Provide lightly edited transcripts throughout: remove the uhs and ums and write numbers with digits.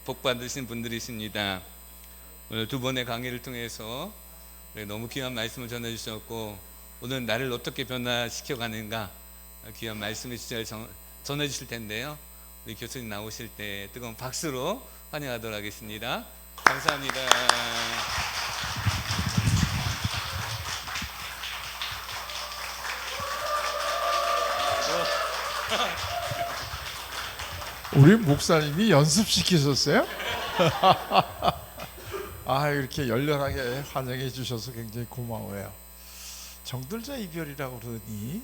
복 받으신 분들이십니다. 오늘 두 번의 강의를 통해서 너무 귀한 말씀을 전해주셨고, 오늘 나를 어떻게 변화시켜 가는가 귀한 말씀의 주제를 전해 주실 텐데요. 우리 교수님 나오실 때 뜨거운 박수로 환영하도록 하겠습니다. 감사합니다. 우리 목사님이 연습시키셨어요? 이렇게 열렬하게 환영해 주셔서 굉장히 고마워요. 정들자 이별이라고 그러더니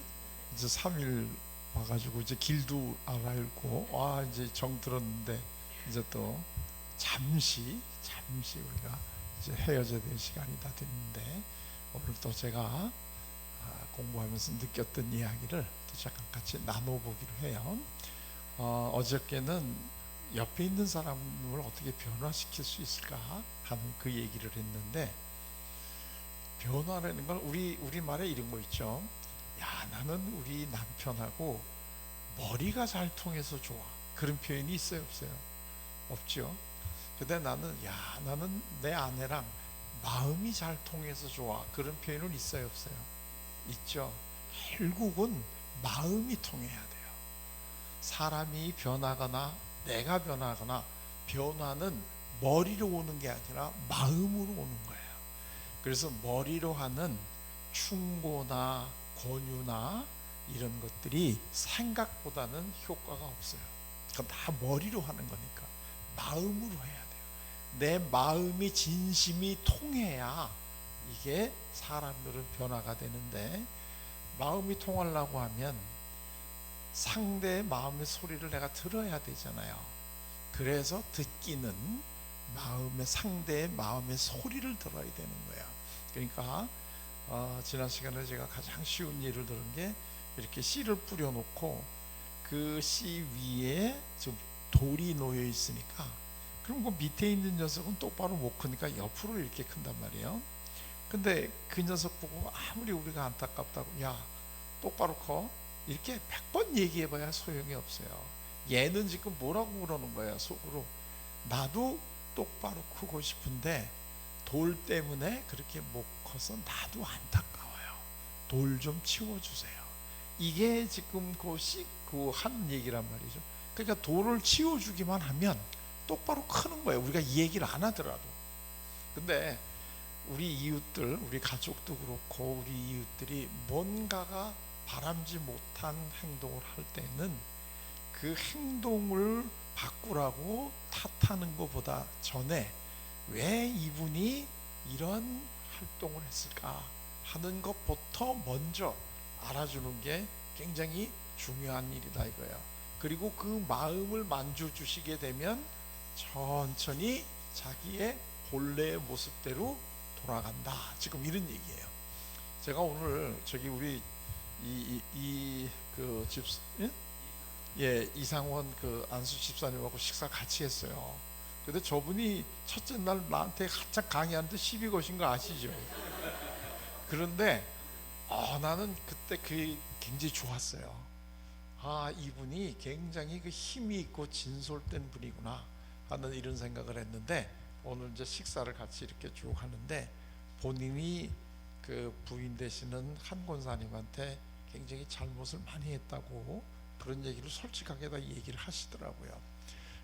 이제 3일 와가지고 이제 길도 알고 이제 정 들었는데 이제 또 잠시 우리가 이제 헤어져야 될 시간이 다 됐는데, 오늘 또 제가 공부하면서 느꼈던 이야기를 또 잠깐 같이 나눠보기로 해요. 어저께는 옆에 있는 사람을 어떻게 변화시킬 수 있을까 하는 그 얘기를 했는데, 변화라는 건 우리말에 이런 거 있죠. 야, 나는 우리 남편하고 머리가 잘 통해서 좋아, 그런 표현이 있어요, 없어요? 없죠. 근데 나는 내 아내랑 마음이 잘 통해서 좋아, 그런 표현은 있어요, 없어요? 있죠. 결국은 마음이 통해야 돼요. 사람이 변하거나 내가 변하거나, 변화는 머리로 오는 게 아니라 마음으로 오는 거예요. 그래서 머리로 하는 충고나 권유나 이런 것들이 생각보다는 효과가 없어요. 그건 다 머리로 하는 거니까 마음으로 해야 돼요. 내 마음이 진심이 통해야 이게 사람들은 변화가 되는데, 마음이 통하려고 하면 상대의 마음의 소리를 내가 들어야 되잖아요. 그래서 듣기는 상대의 마음의 소리를 들어야 되는 거예요. 그러니까 지난 시간에 제가 가장 쉬운 예를 들은 게, 이렇게 씨를 뿌려놓고 그 씨 위에 좀 돌이 놓여 있으니까, 그럼 그 밑에 있는 녀석은 똑바로 못 크니까 옆으로 이렇게 큰단 말이에요. 근데 그 녀석 보고 아무리 우리가 안타깝다고, 야 똑바로 커, 이렇게 100번 얘기해봐야 소용이 없어요. 얘는 지금 뭐라고 그러는 거야 속으로? 나도 똑바로 크고 싶은데 돌 때문에 그렇게 못 커서 나도 안타까워요. 돌 좀 치워주세요. 이게 지금 하는 얘기란 말이죠. 그러니까 돌을 치워주기만 하면 똑바로 크는 거예요, 우리가 이 얘기를 안 하더라도. 근데 우리 이웃들, 우리 가족도 그렇고, 우리 이웃들이 뭔가가 바람지 못한 행동을 할 때는 그 행동을 바꾸라고 탓하는 것보다 전에 왜 이분이 이런 활동을 했을까 하는 것부터 먼저 알아주는 게 굉장히 중요한 일이다 이거예요. 그리고 그 마음을 만져주시게 되면 천천히 자기의 본래의 모습대로 돌아간다, 지금 이런 얘기예요. 제가 오늘 우리 이상원 그 안수 집사님하고 식사 같이 했어요. 근데 저분이 첫째 날 나한테 한참 강의하는데 시비 거신 거 아시죠? 그런데 나는 그때 그게 굉장히 좋았어요. 이분이 굉장히 그 힘이 있고 진솔된 분이구나 하는 이런 생각을 했는데, 오늘 이제 식사를 같이 이렇게 쭉 하는데, 본인이 그 부인 되시는 한 권사님한테 굉장히 잘못을 많이 했다고 그런 얘기를 솔직하게 다 얘기를 하시더라고요.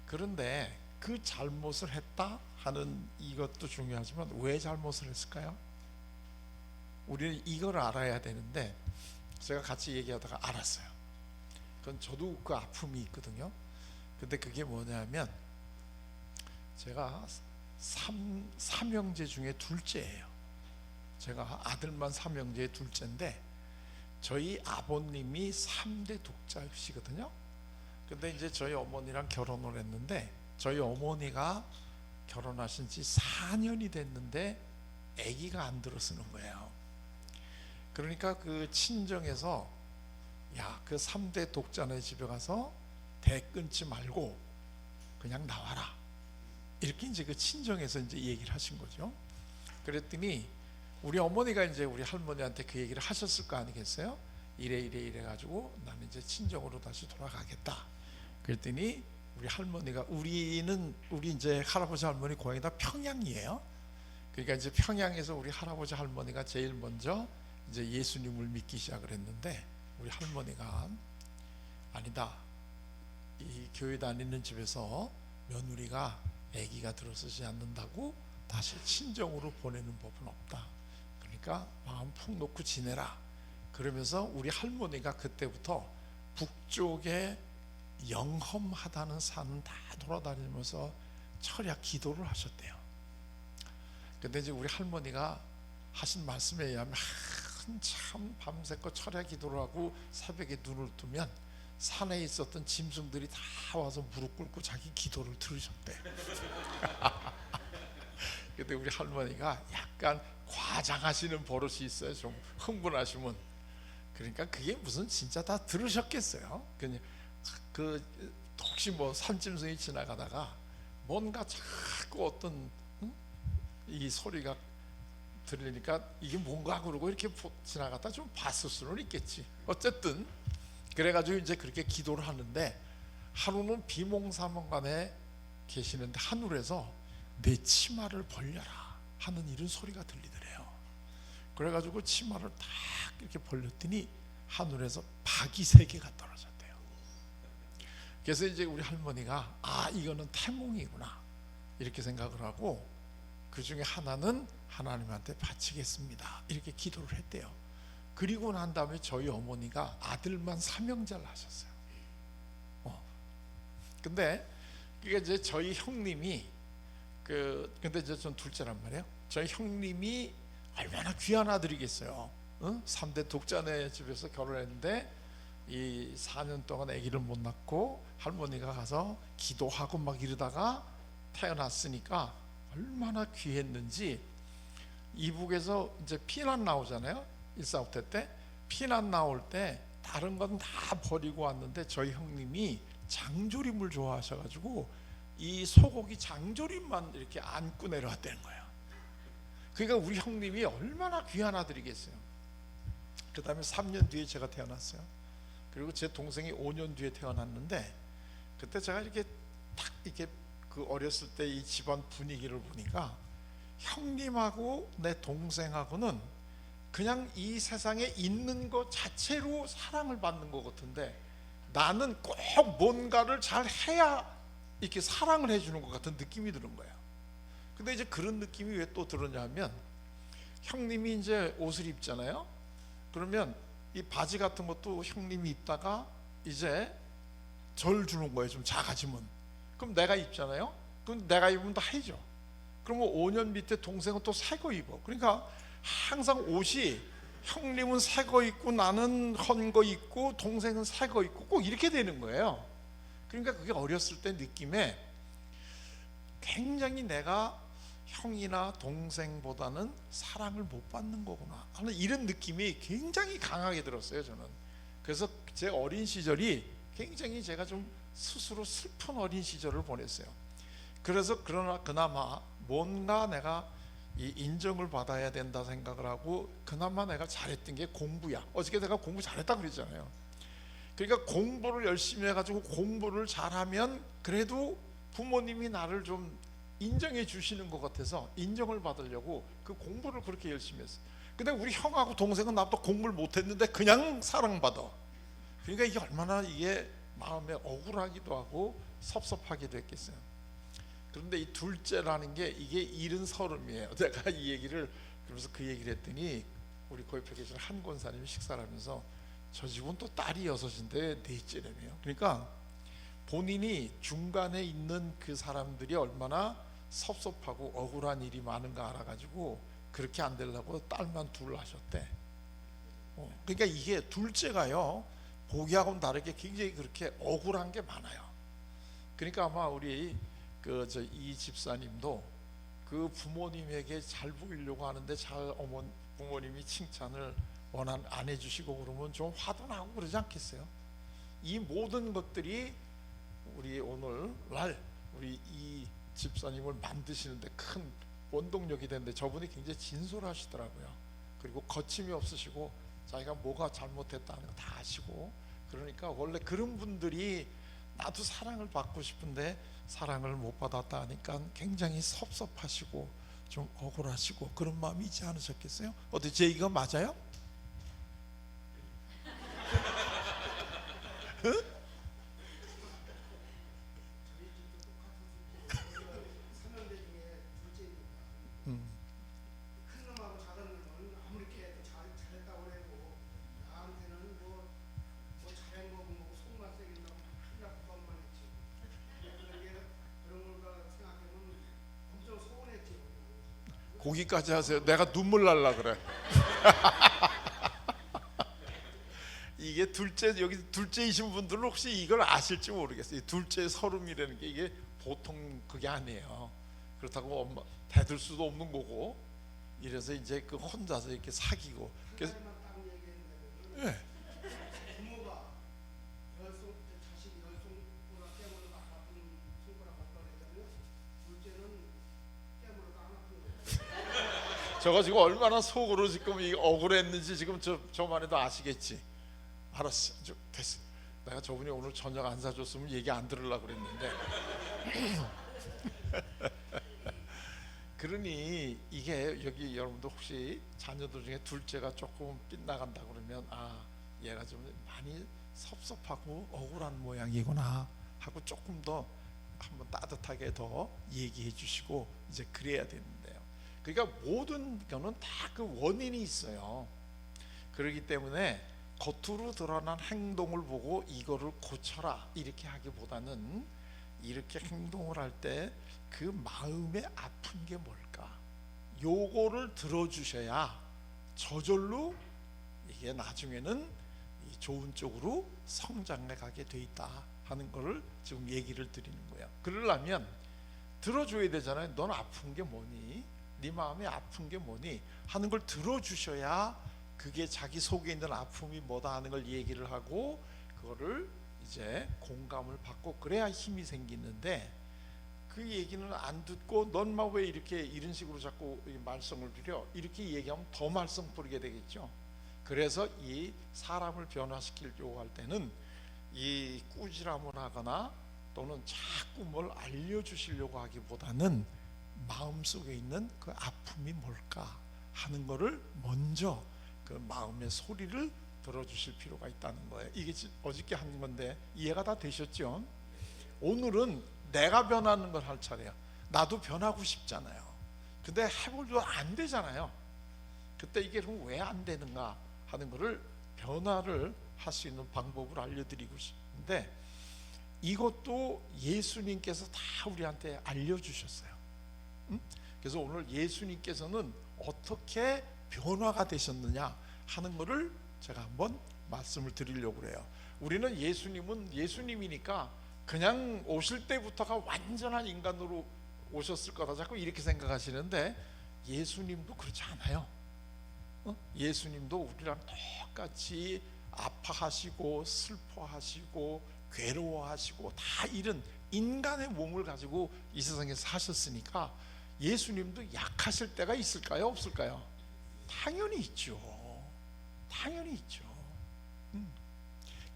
그런데 그 잘못을 했다 하는 이것도 중요하지만, 왜 잘못을 했을까요? 우리는 이걸 알아야 되는데, 제가 같이 얘기하다가 알았어요. 그건 저도 그 아픔이 있거든요. 근데 그게 뭐냐면, 제가 삼형제 중에 둘째예요. 제가 아들만 삼형제의 둘째인데, 저희 아버님이 3대 독자시거든요. 근데 이제 저희 어머니랑 결혼을 했는데, 저희 어머니가 결혼하신 지 4년이 됐는데 아기가 안 들어서는 거예요. 그러니까 그 친정에서, 야, 그 3대 독자네 집에 가서 대 끊지 말고 그냥 나와라, 이렇게 이제 그 친정에서 이제 얘기를 하신 거죠. 그랬더니 우리 어머니가 이제 우리 할머니한테 그 얘기를 하셨을 거 아니겠어요? 이래 가지고 나는 이제 친정으로 다시 돌아가겠다. 그랬더니 우리 할머니가 우리 이제 할아버지 할머니 고향이 다 평양이에요. 그러니까 이제 평양에서 우리 할아버지 할머니가 제일 먼저 이제 예수님을 믿기 시작을 했는데, 우리 할머니가 아니다, 이 교회 다니는 집에서 며느리가 아기가 들어서지 않는다고 다시 친정으로 보내는 법은 없다. 그러니까 마음 푹 놓고 지내라. 그러면서 우리 할머니가 그때부터 북쪽에 영험하다는 산은 다 돌아다니면서 철야 기도를 하셨대요. 근데 이제 우리 할머니가 하신 말씀에 의하면 한참 밤새껏 철야 기도를 하고 새벽에 눈을 뜨면 산에 있었던 짐승들이 다 와서 무릎 꿇고 자기 기도를 들으셨대. 근데 우리 할머니가 약간 과장하시는 버릇이 있어요. 좀 흥분하시면. 그러니까 그게 무슨 진짜 다 들으셨겠어요. 그냥 혹시 뭐 산짐승이 지나가다가 뭔가 자꾸 어떤 이 소리가 들리니까 이게 뭔가 그러고 이렇게 지나갔다 좀 봤을 수는 있겠지. 어쨌든 그래가지고 이제 그렇게 기도를 하는데, 하루는 비몽사몽간에 계시는데 하늘에서 내 치마를 벌려라 하는 이런 소리가 들리더래요. 그래가지고 치마를 딱 이렇게 벌렸더니 하늘에서 박이 3개가 떨어졌대요. 그래서 이제 우리 할머니가 이거는 태몽이구나 이렇게 생각을 하고, 그 중에 하나는 하나님한테 바치겠습니다 이렇게 기도를 했대요. 그리고 난 다음에 저희 어머니가 아들만 3형제를 하셨어요. 근데 그게 이제 저희 형님이 근데 이제 전 둘째란 말이에요. 저희 형님이 얼마나 귀한 아들이겠어요. 3대 독자네 집에서 결혼했는데 이 4년 동안 아기를 못 낳고 할머니가 가서 기도하고 막 이러다가 태어났으니까 얼마나 귀했는지, 이북에서 이제 피난 나오잖아요. 145태 때 피난 나올 때 다른 건 다 버리고 왔는데 저희 형님이 장조림을 좋아하셔가지고 이 소고기 장조림만 이렇게 안고 내려왔다는 거예요. 그러니까 우리 형님이 얼마나 귀한 아들이겠어요. 그 다음에 3년 뒤에 제가 태어났어요. 그리고 제 동생이 5년 뒤에 태어났는데, 그때 제가 이렇게 딱 이렇게 그 어렸을 때 이 집안 분위기를 보니까 형님하고 내 동생하고는 그냥 이 세상에 있는 것 자체로 사랑을 받는 것 같은데, 나는 꼭 뭔가를 잘 해야 이렇게 사랑을 해주는 것 같은 느낌이 드는 거예요. 근데 이제 그런 느낌이 왜 또 들었냐면, 형님이 이제 옷을 입잖아요. 그러면 이 바지 같은 것도 형님이 입다가 이제 절 주는 거예요. 좀 작아지면. 그럼 내가 입잖아요. 그럼 내가 입으면 다 해줘. 그러면 5년 밑에 동생은 또 새 거 입어. 그러니까 항상 옷이 형님은 새 거 입고 나는 헌 거 입고 동생은 새 거 입고 꼭 이렇게 되는 거예요. 그러니까 그게 어렸을 때 느낌에 굉장히 내가 형이나 동생보다는 사랑을 못 받는 거구나 하는 이런 느낌이 굉장히 강하게 들었어요, 저는. 그래서 제 어린 시절이 굉장히 제가 좀 스스로 슬픈 어린 시절을 보냈어요. 그래서 그나마 뭔가 내가 이 인정을 받아야 된다 생각을 하고, 그나마 내가 잘했던 게 공부야. 어저께 내가 공부 잘했다 그랬잖아요. 그러니까 공부를 열심히 해가지고 공부를 잘하면 그래도 부모님이 나를 좀 인정해 주시는 것 같아서 인정을 받으려고 그 공부를 그렇게 열심히 했어요. 근데 우리 형하고 동생은 나보다 공부를 못했는데 그냥 사랑받아. 그러니까 이게 얼마나 이게 마음에 억울하기도 하고 섭섭하기도 했겠어요. 그런데 이 둘째라는 게 이게 70이에요. 내가 이 얘기를 그러면서 그 얘기를 했더니 우리 고입에 계신 한 권사님이 식사를 하면서 저 집은 또 딸이 6인데 넷째라며요. 그러니까 본인이 중간에 있는 그 사람들이 얼마나 섭섭하고 억울한 일이 많은가 알아가지고 그렇게 안 되려고 딸만 둘 하셨대. 그러니까 이게 둘째가요 보기하고는 다르게 굉장히 그렇게 억울한 게 많아요. 그러니까 아마 우리 이 집사님도 그 부모님에게 잘 보이려고 하는데 부모님이 칭찬을 안 해주시고 그러면 좀 화도 나고 그러지 않겠어요? 이 모든 것들이 우리 오늘날 우리 이 집사님을 만드시는데 큰 원동력이 되는데, 저분이 굉장히 진솔하시더라고요. 그리고 거침이 없으시고 자기가 뭐가 잘못했다는 거 다 아시고, 그러니까 원래 그런 분들이 나도 사랑을 받고 싶은데 사랑을 못 받았다 하니까 굉장히 섭섭하시고 좀 억울하시고 그런 마음이 있지 않으셨겠어요? 어때, 제 얘기가 맞아요? 큰 놈하고 작은 놈은 아무리 이렇게 잘했다고 해도 나한테는 뭐 잘한 거고 뭐 속만 새긴다고 맨날 그것만 했지. 그런 걸 생각하면 엄청 서운했지. 거기까지 하세요. 내가 눈물 날라 그래. 이게 둘째, 여기 둘째이신 분들은 혹시 이걸 아실지 모르겠어요. 둘째 서름이라는 게 이게 보통 그게 아니에요. 그렇다고 엄마 대들 수도 없는 거고, 이래서 이제 그 혼자서 이렇게 사귀고. 그래서 딱 얘기했는데 예. 부모가 자식이 열손보다 깨물어도 안 아픈 손가락 갖다 내자면 둘째는 깨물어도 안 아픈 거예요. 저거 지금 얼마나 속으로 지금 이 억울했는지 지금 저만 해도 아시겠지. 알았어, 됐어. 내가 저분이 오늘 저녁 안 사줬으면 얘기 안 들으려고 그랬는데. 그러니 이게 여기 여러분도 혹시 자녀들 중에 둘째가 조금 빗나간다 그러면 얘가 좀 많이 섭섭하고 억울한 모양이구나 하고 조금 더 한번 따뜻하게 더 얘기해 주시고 이제 그래야 되는데요. 그러니까 모든 거는 다 그 원인이 있어요. 그렇기 때문에 겉으로 드러난 행동을 보고 이거를 고쳐라 이렇게 하기보다는 이렇게 행동을 할 때 그 마음에 아픈 게 뭘까, 요거를 들어주셔야 저절로 이게 나중에는 좋은 쪽으로 성장해 가게 돼 있다 하는 거를 지금 얘기를 드리는 거예요. 그러려면 들어줘야 되잖아요. 넌 아픈 게 뭐니? 네 마음에 아픈 게 뭐니? 하는 걸 들어주셔야 그게 자기 속에 있는 아픔이 뭐다 하는 걸 얘기를 하고 그거를 이제 공감을 받고 그래야 힘이 생기는데, 그 얘기는 안 듣고 넌 막 왜 이렇게 이런 식으로 자꾸 말썽을 부려, 이렇게 얘기하면 더 말썽 부리게 되겠죠. 그래서 이 사람을 변화시키려고 할 때는 이 꾸지람을 하거나 또는 자꾸 뭘 알려주시려고 하기보다는 마음속에 있는 그 아픔이 뭘까 하는 거를 먼저 그 마음의 소리를 들어주실 필요가 있다는 거예요. 이게 어저께 한 건데 이해가 다 되셨죠? 오늘은 내가 변하는 걸 할 차례야. 나도 변하고 싶잖아요. 근데 해보려도 안 되잖아요. 그때 이게 그럼 왜 안 되는가 하는 거를 변화를 할 수 있는 방법을 알려드리고 싶은데, 이것도 예수님께서 다 우리한테 알려주셨어요. 그래서 오늘 예수님께서는 어떻게 변화가 되셨느냐 하는 거를 제가 한번 말씀을 드리려고 그래요. 우리는 예수님은 예수님이니까 그냥 오실 때부터가 완전한 인간으로 오셨을 거다 자꾸 이렇게 생각하시는데, 예수님도 그렇지 않아요. 예수님도 우리랑 똑같이 아파하시고 슬퍼하시고 괴로워하시고 다 이런 인간의 몸을 가지고 이 세상에서 사셨으니까 예수님도 약하실 때가 있을까요? 없을까요? 당연히 있죠. 당연히 있죠.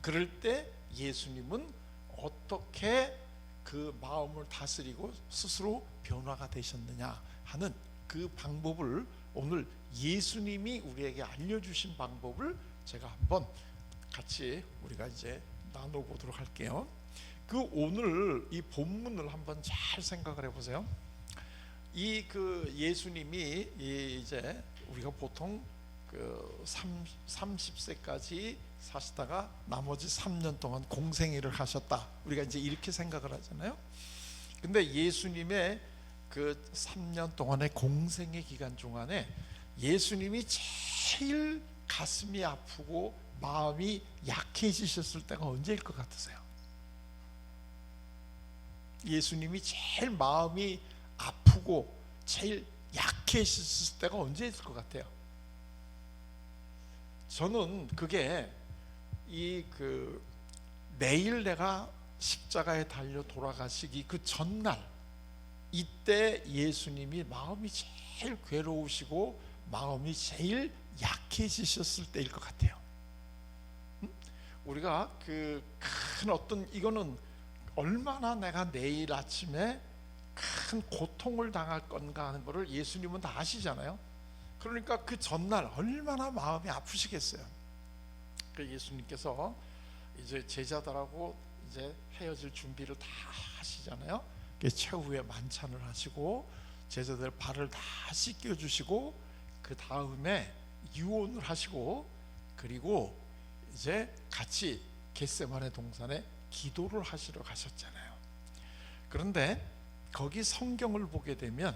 그럴 때 예수님은 어떻게 그 마음을 다스리고 스스로 변화가 되셨느냐 하는 그 방법을 오늘 예수님이 우리에게 알려주신 방법을 제가 한번 같이 우리가 이제 나눠보도록 할게요. 그 오늘 이 본문을 한번 잘 생각을 해보세요. 이 그 예수님이 이제 우리가 보통 그 30세까지 사시다가 나머지 3년 동안 공생애를 하셨다, 우리가 이제 이렇게 생각을 하잖아요. 근데 예수님의 그 3년 동안의 공생애 기간 동안에 예수님이 제일 가슴이 아프고 마음이 약해지셨을 때가 언제일 것 같으세요? 예수님이 제일 마음이 아프고 제일 약해지셨을 때가 언제일 것 같아요? 저는 그게 내일 내가 십자가에 달려 돌아가시기 그 전날, 이때 예수님이 마음이 제일 괴로우시고 마음이 제일 약해지셨을 때일 것 같아요. 우리가 그 큰 어떤 이거는 얼마나 내가 내일 아침에 큰 고통을 당할 건가 하는 것을 예수님은 다 아시잖아요. 그러니까 그 전날 얼마나 마음이 아프시겠어요. 그 예수님께서 이제 제자들하고 이제 헤어질 준비를 다 하시잖아요. 최후의 만찬을 하시고 제자들 발을 다 씻겨 주시고 그 다음에 유언을 하시고 그리고 이제 같이 겟세마네 동산에 기도를 하시러 가셨잖아요. 그런데 거기 성경을 보게 되면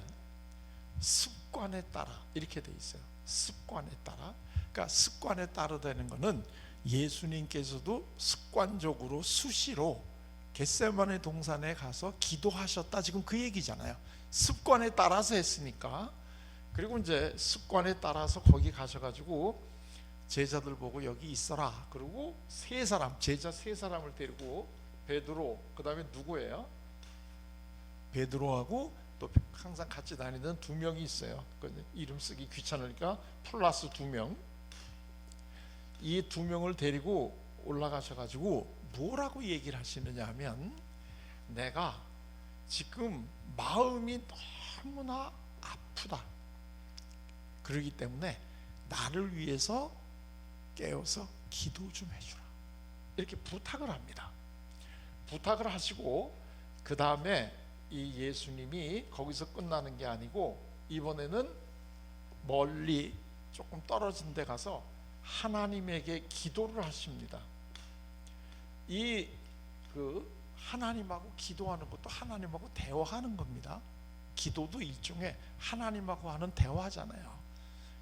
습관에 따라 이렇게 돼 있어요. 습관에 따라. 그러니까 습관에 따라 되는 거는 예수님께서도 습관적으로 수시로 겟세마네 동산에 가서 기도하셨다, 지금 그 얘기잖아요. 습관에 따라서 했으니까. 그리고 이제 습관에 따라서 거기 가셔가지고 제자들 보고 여기 있어라. 그리고 제자 세 사람을 데리고 베드로, 그 다음에 누구예요? 베드로하고 또 항상 같이 다니던 두 명이 있어요. 이름 쓰기 귀찮으니까 플러스 두 명. 이 두 명을 데리고 올라가셔가지고 뭐라고 얘기를 하시느냐 하면, 내가 지금 마음이 너무나 아프다. 그러기 때문에 나를 위해서 깨어서 기도 좀 해주라. 이렇게 부탁을 합니다. 부탁을 하시고 그 다음에 이 예수님이 거기서 끝나는 게 아니고 이번에는 멀리 조금 떨어진 데 가서 하나님에게 기도를 하십니다. 이 하나님하고 기도하는 것도 하나님하고 대화하는 겁니다. 기도도 일종의 하나님하고 하는 대화잖아요.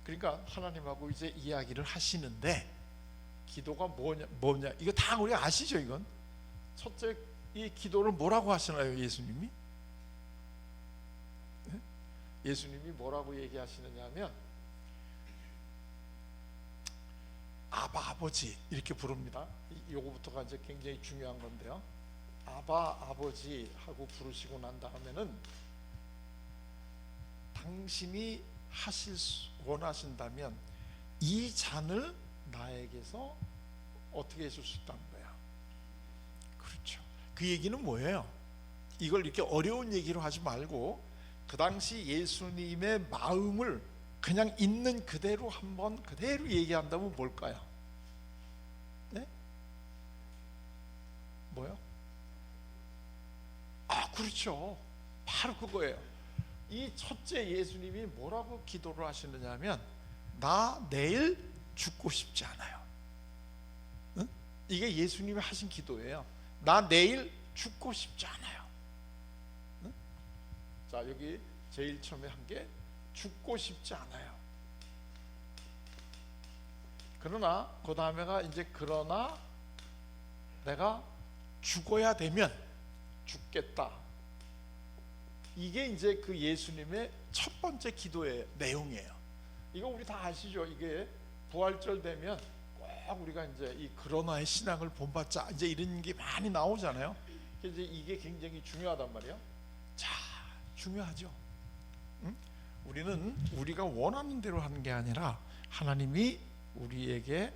그러니까 하나님하고 이제 이야기를 하시는데, 기도가 뭐냐 이거 다 우리가 아시죠? 이건 첫째, 이 기도를 뭐라고 하시나요? 예수님이 뭐라고 얘기하시느냐 하면 아바 아버지 이렇게 부릅니다. 요거부터가 이제 굉장히 중요한 건데요. 아바 아버지 하고 부르시고 난 다음에는 당신이 원하신다면 이 잔을 나에게서 어떻게 해줄 수 있다는 거야. 그렇죠. 그 얘기는 뭐예요? 이걸 이렇게 어려운 얘기로 하지 말고 그 당시 예수님의 마음을 그냥 있는 그대로 한번 그대로 얘기한다면 뭘까요? 네? 뭐요? 그렇죠. 바로 그거예요. 이 첫째 예수님이 뭐라고 기도를 하시느냐 하면, 나 내일 죽고 싶지 않아요. 응? 이게 예수님이 하신 기도예요. 나 내일 죽고 싶지 않아요. 응? 자, 여기 제일 처음에 한 게 죽고 싶지 않아요. 그러나 그 다음에가 이제 그러나 내가 죽어야 되면 죽겠다. 이게 이제 그 예수님의 첫 번째 기도의 내용이에요. 이거 우리 다 아시죠? 이게 부활절 되면 꼭 우리가 이제 이 그러나의 신앙을 본받자 이제 이런 게 많이 나오잖아요. 이제 이게 굉장히 중요하단 말이에요. 자, 중요하죠. 응? 우리는 우리가 원하는 대로 하는 게 아니라 하나님이 우리에게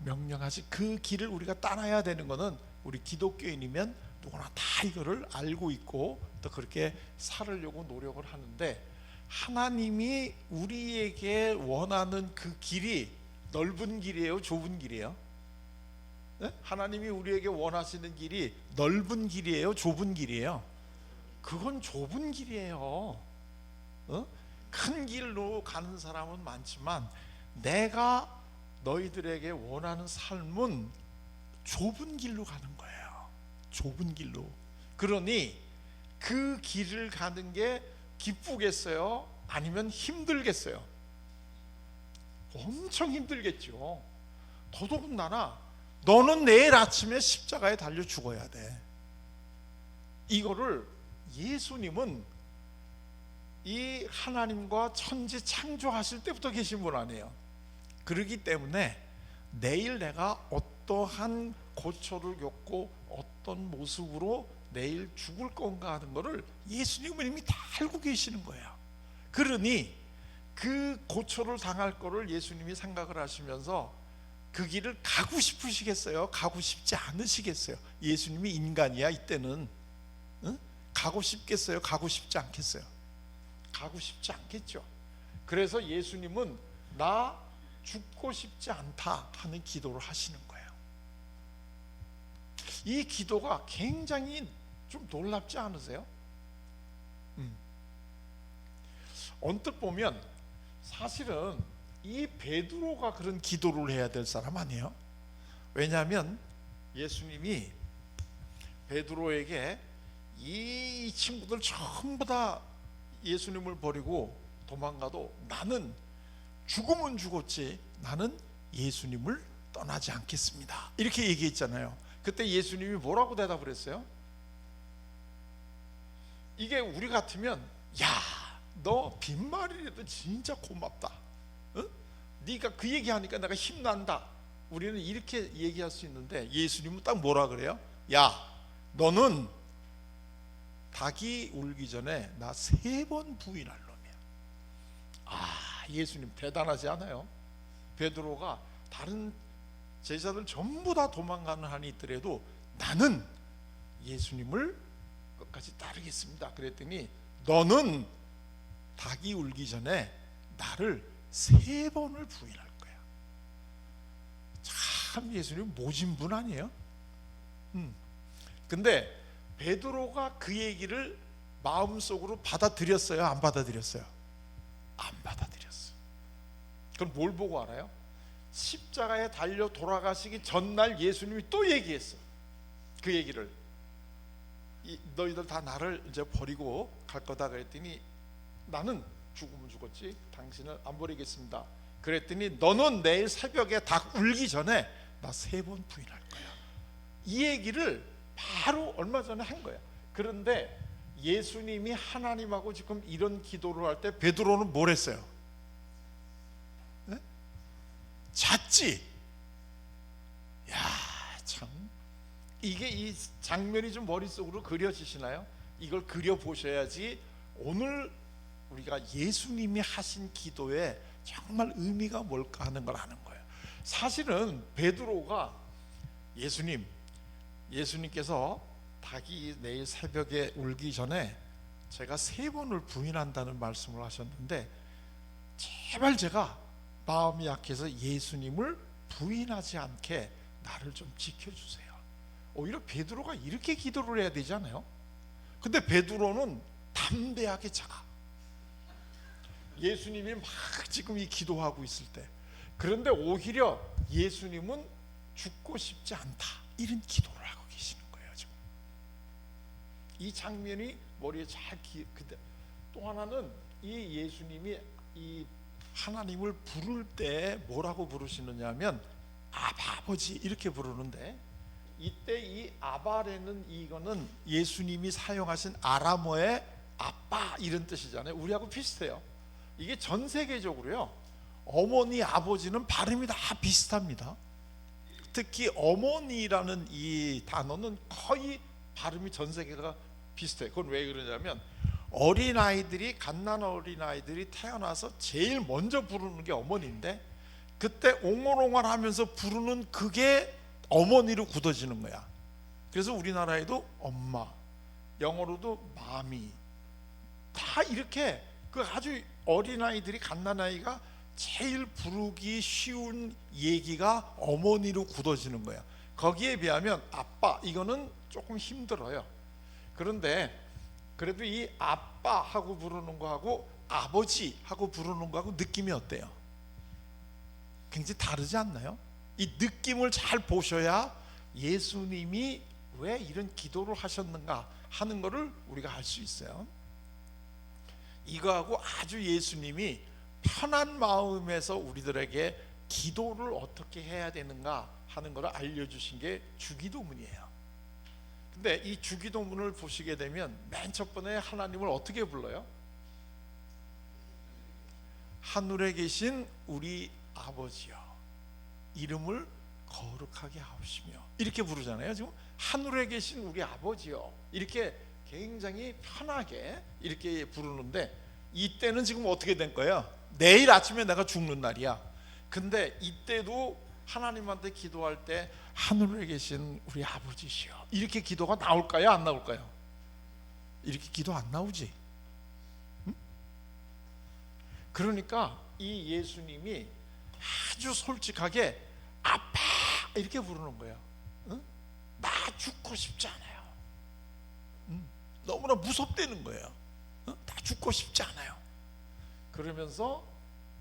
명령하신 그 길을 우리가 따라야 되는 것은 우리 기독교인이면 누구나 다 이거를 알고 있고 또 그렇게 살으려고 노력을 하는데, 하나님이 우리에게 원하는 그 길이 넓은 길이에요? 좁은 길이에요? 네? 하나님이 우리에게 원하시는 길이 넓은 길이에요? 좁은 길이에요? 그건 좁은 길이에요. 큰 길로 가는 사람은 많지만 내가 너희들에게 원하는 삶은 좁은 길로 가는 거예요. 좁은 길로. 그러니 그 길을 가는 게 기쁘겠어요? 아니면 힘들겠어요? 엄청 힘들겠죠. 더더군다나 너는 내일 아침에 십자가에 달려 죽어야 돼. 이거를 예수님은 이 하나님과 천지 창조하실 때부터 계신 분 아니에요. 그렇기 때문에 내일 내가 어떠한 고초를 겪고 어떤 모습으로 내일 죽을 건가 하는 것을 예수님은 이미 다 알고 계시는 거예요. 그러니 그 고초를 당할 거를 예수님이 생각을 하시면서 그 길을 가고 싶으시겠어요? 가고 싶지 않으시겠어요? 예수님이 인간이야 이때는. 응? 가고 싶겠어요? 가고 싶지 않겠어요? 가고 싶지 않겠죠. 그래서 예수님은 나 죽고 싶지 않다 하는 기도를 하시는 거예요. 이 기도가 굉장히 좀 놀랍지 않으세요? 언뜻 보면 사실은 이 베드로가 그런 기도를 해야 될 사람 아니에요? 왜냐하면 예수님이 베드로에게 이 친구들 전부 다 예수님을 버리고 도망가도 나는 죽으면 죽었지 나는 예수님을 떠나지 않겠습니다 이렇게 얘기했잖아요. 그때 예수님이 뭐라고 대답을 했어요? 이게 우리 같으면 야, 너 빈말이라도 진짜 고맙다. 응? 네가 그 얘기하니까 내가 힘난다. 우리는 이렇게 얘기할 수 있는데 예수님은 딱 뭐라 그래요? 야, 너는 닭이 울기 전에 나 3번 부인할 놈이야. 아, 예수님 대단하지 않아요? 베드로가 다른 제자들 전부 다 도망가는 한이 있더라도 나는 예수님을 끝까지 따르겠습니다 그랬더니 너는 닭이 울기 전에 나를 3번을 부인할 거야. 참 예수님 모진 분 아니에요? 근데 베드로가 그 얘기를 마음속으로 받아들였어요? 안 받아들였어요? 안 받아들였어. 그럼 뭘 보고 알아요? 십자가에 달려 돌아가시기 전날 예수님이 또 얘기했어. 그 얘기를 너희들 다 나를 이제 버리고 갈 거다 그랬더니 나는 죽으면 죽었지 당신을 안 버리겠습니다 그랬더니 너는 내일 새벽에 닭 울기 전에 나 3번 부인할 거야. 이 얘기를 바로 얼마 전에 한 거야. 그런데 예수님이 하나님하고 지금 이런 기도를 할 때 베드로는 뭘 했어요? 네? 잤지. 야, 참 이게 이 장면이 좀 머릿속으로 그려지시나요? 이걸 그려보셔야지 오늘 우리가 예수님이 하신 기도에 정말 의미가 뭘까 하는 걸 아는 거예요. 사실은 베드로가 예수님께서 닭이 내일 새벽에 울기 전에 제가 3번을 부인한다는 말씀을 하셨는데 제발 제가 마음이 약해서 예수님을 부인하지 않게 나를 좀 지켜주세요. 오히려 베드로가 이렇게 기도를 해야 되잖아요. 근데 베드로는 담대하게 자가. 예수님이 막 지금 이 기도하고 있을 때 그런데 오히려 예수님은 죽고 싶지 않다 이런 기도를 하고 계시는 거예요. 지금 이 장면이 머리에 잘 근데 또 하나는 이 예수님이 이 하나님을 부를 때 뭐라고 부르시느냐 하면 아버지 이렇게 부르는데 이때 이 아바라는 이거는 예수님이 사용하신 아람어의 아빠 이런 뜻이잖아요. 우리하고 비슷해요. 이게 전 세계적으로요 어머니 아버지는 발음이 다 비슷합니다. 특히 어머니라는 이 단어는 거의 발음이 전 세계가 비슷해요. 그건 왜 그러냐면 어린아이들이 갓난 어린아이들이 태어나서 제일 먼저 부르는 게 어머니인데 그때 옹얼옹얼 하면서 부르는 그게 어머니로 굳어지는 거야. 그래서 우리나라에도 엄마, 영어로도 마미 다 이렇게 그 아주 어린아이들이 갓난아이가 제일 부르기 쉬운 얘기가 어머니로 굳어지는 거야. 거기에 비하면 아빠 이거는 조금 힘들어요. 그런데 그래도 이 아빠하고 부르는 거하고 아버지하고 부르는 거하고 느낌이 어때요? 굉장히 다르지 않나요? 이 느낌을 잘 보셔야 예수님이 왜 이런 기도를 하셨는가 하는 것을 우리가 알 수 있어요. 이거하고 아주 예수님이 편한 마음에서 우리들에게 기도를 어떻게 해야 되는가 하는 것을 알려주신 게 주기도문이에요. 근데 이 주기도문을 보시게 되면 맨 첫 번에 하나님을 어떻게 불러요? 하늘에 계신 우리 아버지여 이름을 거룩하게 하옵시며 이렇게 부르잖아요. 지금 하늘에 계신 우리 아버지여 이렇게 굉장히 편하게 이렇게 부르는데 이때는 지금 어떻게 된 거예요? 내일 아침에 내가 죽는 날이야. 근데 이때도 하나님한테 기도할 때 하늘에 계신 우리 아버지시여, 이렇게 기도가 나올까요? 안 나올까요? 이렇게 기도 안 나오지. 응? 그러니까 이 예수님이 아주 솔직하게 아빠 이렇게 부르는 거예요. 응? 나 죽고 싶지 않아요. 너무나 무섭다는 거예요. 나 죽고 싶지 않아요. 그러면서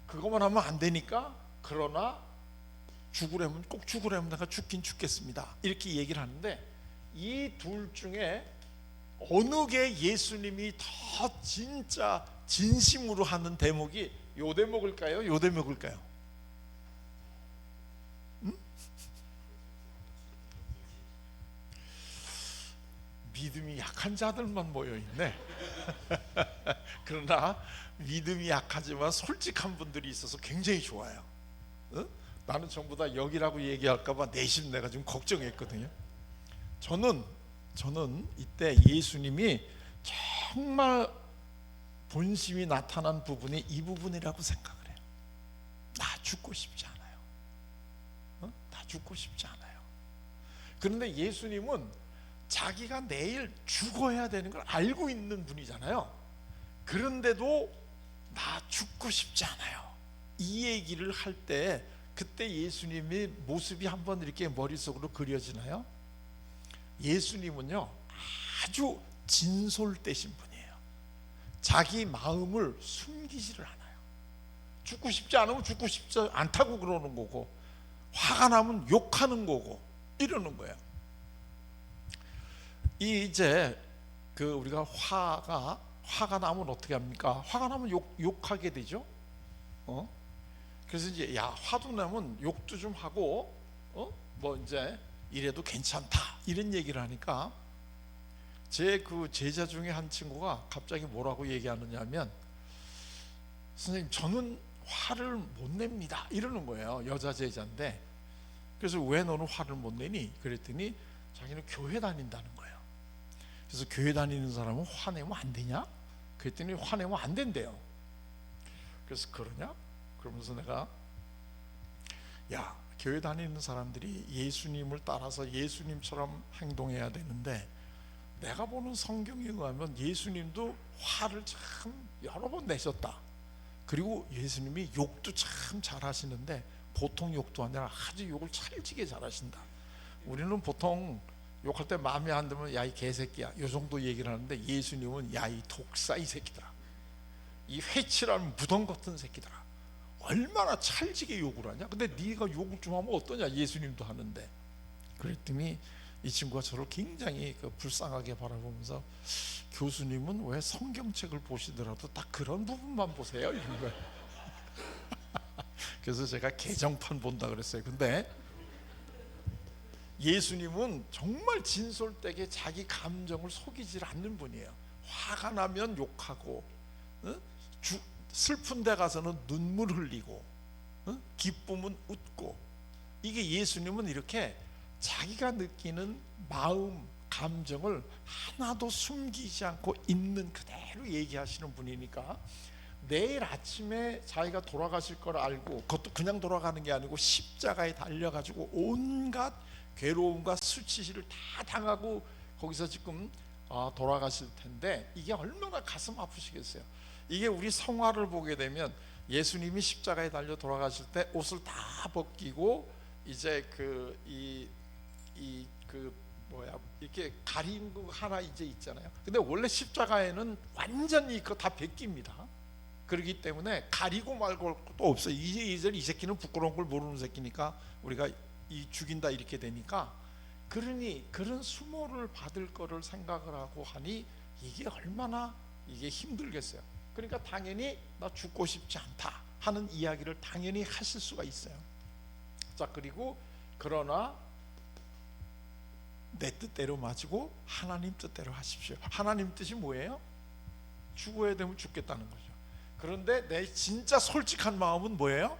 그것만 하면 안 되니까, 그러나 죽으려면 꼭 죽으려면 내가 죽긴 죽겠습니다, 이렇게 얘기를 하는데, 이 둘 중에 어느 게 예수님이 더 진짜 진심으로 하는 대목이 요 대목일까요? 요 대목일까요? 믿음이 약한 자들만 모여있네. 그러나 믿음이 약하지만 솔직한 분들이 있어서 굉장히 좋아요. 어? 나는 전부 다 여기라고 얘기할까봐 내심 내가 좀 걱정했거든요. 저는 이때 예수님이 정말 본심이 나타난 부분이 이 부분이라고 생각을 해요. 나 죽고 싶지 않아요. 나 죽고 싶지 않아요. 그런데 예수님은 자기가 내일 죽어야 되는 걸 알고 있는 분이잖아요. 그런데도 나 죽고 싶지 않아요, 이 얘기를 할 때, 그때 예수님의 모습이 한번 이렇게 머릿속으로 그려지나요? 예수님은요 아주 진솔되신 분이에요. 자기 마음을 숨기지를 않아요. 죽고 싶지 않으면 죽고 싶지 않다고 그러는 거고, 화가 나면 욕하는 거고, 이러는 거예요. 이제 그 우리가 화가 나면 어떻게 합니까? 화가 나면 욕하게 되죠. 그래서 이제 야, 화도 나면 욕도 좀 하고, 뭐 이제 이래도 괜찮다, 이런 얘기를 하니까, 제 그 제자 중에 한 친구가 갑자기 뭐라고 얘기하느냐면, 선생님 저는 화를 못 냅니다, 이러는 거예요. 여자 제자인데. 그래서 왜 너는 화를 못 내니? 그랬더니 자기는 교회 다닌다는 거예요. 그래서 교회 다니는 사람은 화내면 안 되냐? 그랬더니 화내면 안 된대요. 그래서 그러냐? 그러면서 내가, 야, 교회 다니는 사람들이 예수님을 따라서 예수님처럼 행동해야 되는데, 내가 보는 성경에 의하면 예수님도 화를 참 여러 번 내셨다. 그리고 예수님이 욕도 참 잘하시는데, 보통 욕도 아니라 아주 욕을 찰지게 잘하신다. 우리는 보통 욕할 때 마음에 안 들면 야 이 개새끼야, 이 정도 얘기를 하는데, 예수님은 야 이 독사 이 새끼들아, 이 회칠한 무덤 같은 새끼들아, 얼마나 찰지게 욕을 하냐. 근데 네가 욕을 좀 하면 어떠냐, 예수님도 하는데. 그랬더니 이 친구가 저를 굉장히 불쌍하게 바라보면서, 교수님은 왜 성경책을 보시더라도 딱 그런 부분만 보세요, 이런 거예요. 그래서 제가 개정판 본다 그랬어요. 근데 예수님은 정말 진솔되게 자기 감정을 속이지 않는 분이에요. 화가 나면 욕하고, 슬픈 데 가서는 눈물 흘리고, 기쁨은 웃고. 이게 예수님은 이렇게 자기가 느끼는 마음, 감정을 하나도 숨기지 않고 있는 그대로 얘기하시는 분이니까, 내일 아침에 자기가 돌아가실 걸 알고, 그것도 그냥 돌아가는 게 아니고 십자가에 달려가지고 온갖 괴로움과 수치를 다 당하고 거기서 지금 돌아가실 텐데, 이게 얼마나 가슴 아프시겠어요. 이게 우리 성화를 보게 되면 예수님이 십자가에 달려 돌아가실 때 옷을 다 벗기고, 이제 이렇게 가린 거 하나 이제 있잖아요. 근데 원래 십자가에는 완전히 그거 다 벗깁니다. 그렇기 때문에 가리고 말고 또 없어요. 이제 이 새끼는 부끄러운 걸 모르는 새끼니까 우리가 죽인다 이렇게 되니까, 그러니 그런 수모를 받을 거를 생각을 하고 하니 이게 얼마나 이게 힘들겠어요. 그러니까 당연히 나 죽고 싶지 않다 하는 이야기를 당연히 하실 수가 있어요. 자, 그리고 그러나 내 뜻대로 마시고 하나님 뜻대로 하십시오. 하나님 뜻이 뭐예요? 죽어야 되면 죽겠다는 거죠. 그런데 내 진짜 솔직한 마음은 뭐예요?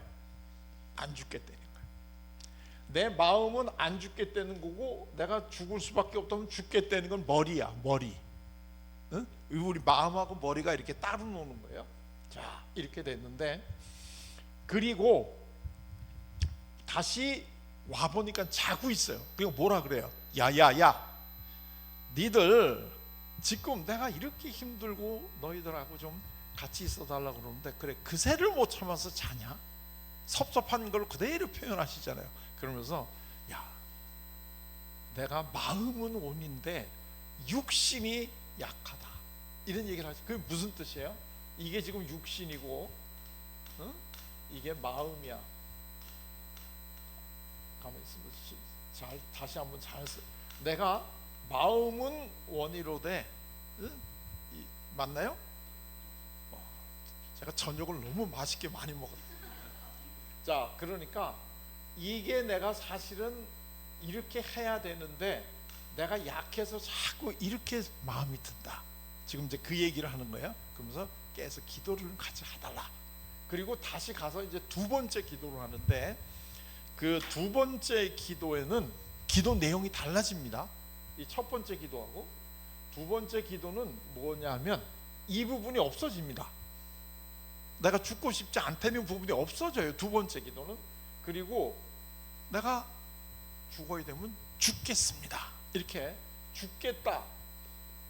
안 죽겠다는 거예요. 내 마음은 안 죽겠다는 거고, 내가 죽을 수밖에 없다면 죽겠다는 건 머리야, 머리. 응? 우리 마음하고 머리가 이렇게 따로 노는 거예요. 자, 이렇게 됐는데, 그리고 다시 와 보니까 자고 있어요. 그리고 뭐라 그래요? 야야야, 니들 지금 내가 이렇게 힘들고 너희들하고 좀 같이 있어 달라고 그러는데 그래 그새를 못 참아서 자냐? 섭섭한 걸 그대로 표현하시잖아요. 그러면서 야, 내가 마음은 온인데 육신이 약하다, 이런 얘기를 하죠. 그게 무슨 뜻이에요? 이게 지금 육신이고, 응? 이게 마음이야. 가만히 있으면 잘 다시 한번 잘 써. 내가 마음은 원이로되, 응? 맞나요? 제가 저녁을 너무 맛있게 많이 먹었어요. 자, 그러니까 이게 내가 사실은 이렇게 해야 되는데 내가 약해서 자꾸 이렇게 마음이 든다. 지금 이제 그 얘기를 하는 거예요. 그러면서 깨서 기도를 같이 해달라. 그리고 다시 가서 이제 두 번째 기도를 하는데 그 두 번째 기도에는 기도 내용이 달라집니다. 이 첫 번째 기도하고 두 번째 기도는 뭐냐면 이 부분이 없어집니다. 내가 죽고 싶지 않다는 부분이 없어져요, 두 번째 기도는. 그리고 내가 죽어야 되면 죽겠습니다, 이렇게 죽겠다,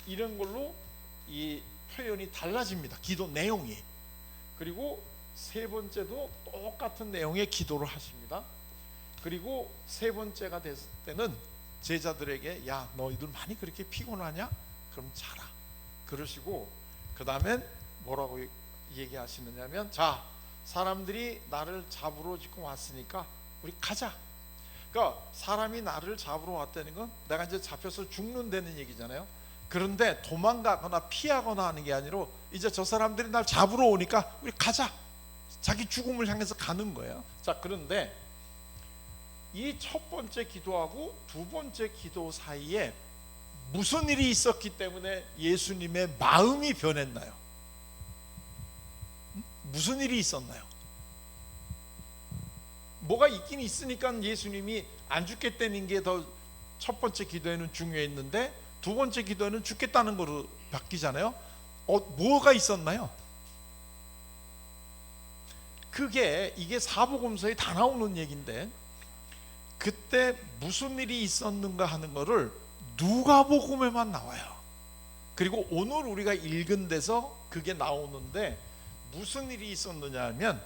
이런 걸로 이 표현이 달라집니다, 기도 내용이. 그리고 세 번째도 똑같은 내용의 기도를 하십니다. 그리고 세 번째가 됐을 때는 제자들에게 야, 너희들 많이 그렇게 피곤하냐? 그럼 자라, 그러시고 그 다음엔 뭐라고 얘기하시느냐면, 자, 사람들이 나를 잡으러 지금 왔으니까 우리 가자. 그러니까 사람이 나를 잡으러 왔다는 건 내가 이제 잡혀서 죽는다는 얘기잖아요. 그런데 도망가거나 피하거나 하는 게 아니라 이제 저 사람들이 날 잡으러 오니까 우리 가자, 자기 죽음을 향해서 가는 거예요. 자, 그런데 이 첫 번째 기도하고 두 번째 기도 사이에 무슨 일이 있었기 때문에 예수님의 마음이 변했나요? 무슨 일이 있었나요? 뭐가 있긴 있으니까 예수님이 안 죽겠다는 게 더 첫 번째 기도에는 중요했는데 두 번째 기도에는 죽겠다는 거로 바뀌잖아요. 뭐가 있었나요? 이게 사복음서에 다 나오는 얘기인데 그때 무슨 일이 있었는가 하는 거를 누가복음에만 나와요. 그리고 오늘 우리가 읽은 데서 그게 나오는데 무슨 일이 있었느냐 하면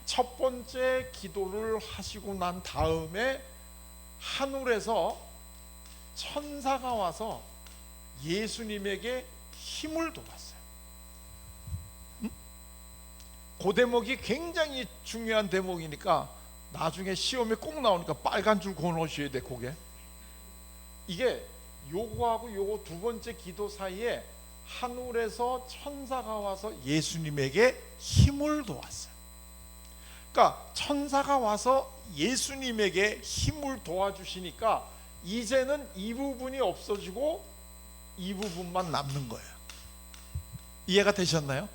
첫 번째 기도를 하시고 난 다음에 하늘에서 천사가 와서 예수님에게 힘을 돋았어요. 그 대목이 굉장히 중요한 대목이니까 나중에 시험에 꼭 나오니까 빨간 줄 그어놓으셔야 돼. 그게 이게 요거하고 요거 두 번째 기도 사이에 하늘에서 천사가 와서 예수님에게 힘을 도왔어요. 그러니까 천사가 와서 예수님에게 힘을 도와주시니까 이제는 이 부분이 없어지고 이 부분만 남는 거예요. 이해가 되셨나요?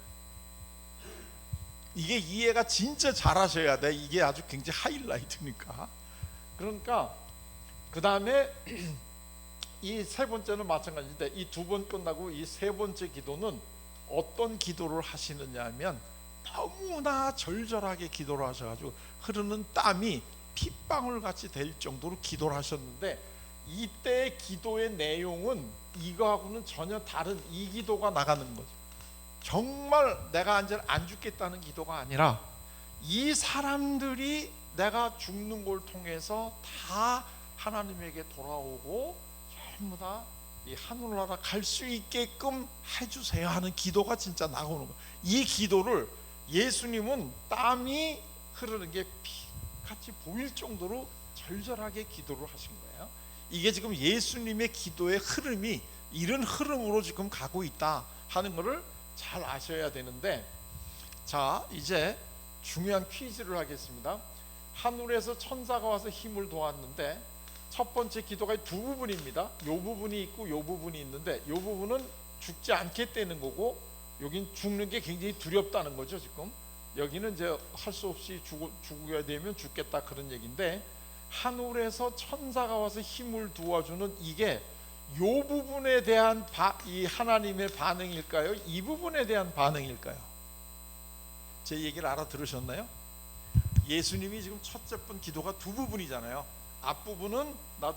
이게 이해가 진짜 잘 하셔야 돼. 이게 아주 굉장히 하이라이트니까. 그러니까 그 다음에 이 세 번째는 마찬가지인데 이 두 번 끝나고 이 세 번째 기도는 어떤 기도를 하시느냐 하면 너무나 절절하게 기도를 하셔가지고 흐르는 땀이 핏방울 같이 될 정도로 기도를 하셨는데 이때 기도의 내용은 이거하고는 전혀 다른 이 기도가 나가는 거죠. 정말 내가 이제 안 죽겠다는 기도가 아니라 이 사람들이 내가 죽는 걸 통해서 다 하나님에게 돌아오고 전부 다 이 하늘나라 갈 수 있게끔 해주세요 하는 기도가 진짜 나오는 거예요. 이 기도를 예수님은 땀이 흐르는 게 피같이 보일 정도로 절절하게 기도를 하신 거예요. 이게 지금 예수님의 기도의 흐름이 이런 흐름으로 지금 가고 있다 하는 것을 잘 아셔야 되는데, 자, 이제 중요한 퀴즈를 하겠습니다. 하늘에서 천사가 와서 힘을 도왔는데 첫 번째 기도가 두 부분입니다. 요 부분이 있고 요 부분이 있는데 요 부분은 죽지 않겠다는 거고 여긴 죽는 게 굉장히 두렵다는 거죠. 지금 여기는 이제 할 수 없이 죽어야 되면 죽겠다 그런 얘기인데 하늘에서 천사가 와서 힘을 도와주는 이게 요 부분에 대한 이 하나님의 반응일까요? 이 부분에 대한 반응일까요? 제 얘기를 알아들으셨나요? 예수님이 지금 첫째 번 기도가 두 부분이잖아요. 앞부분은 나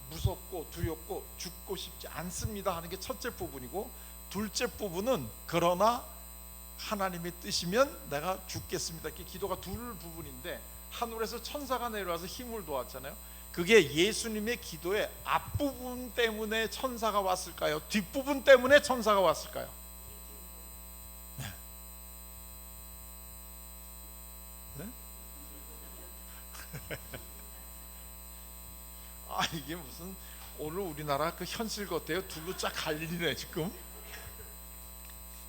무섭고 두렵고 죽고 싶지 않습니다 하는 게 첫째 부분이고, 둘째 부분은 그러나 하나님의 뜻이면 내가 죽겠습니다. 이게 기도가 둘 부분인데, 하늘에서 천사가 내려와서 힘을 도왔잖아요. 그게 예수님의 기도의 앞부분 때문에 천사가 왔을까요? 뒷부분 때문에 천사가 왔을까요? 네? 네? 아, 이게 무슨 오늘 우리나라 그 현실 같아요. 둘로 쫙 갈리네 지금.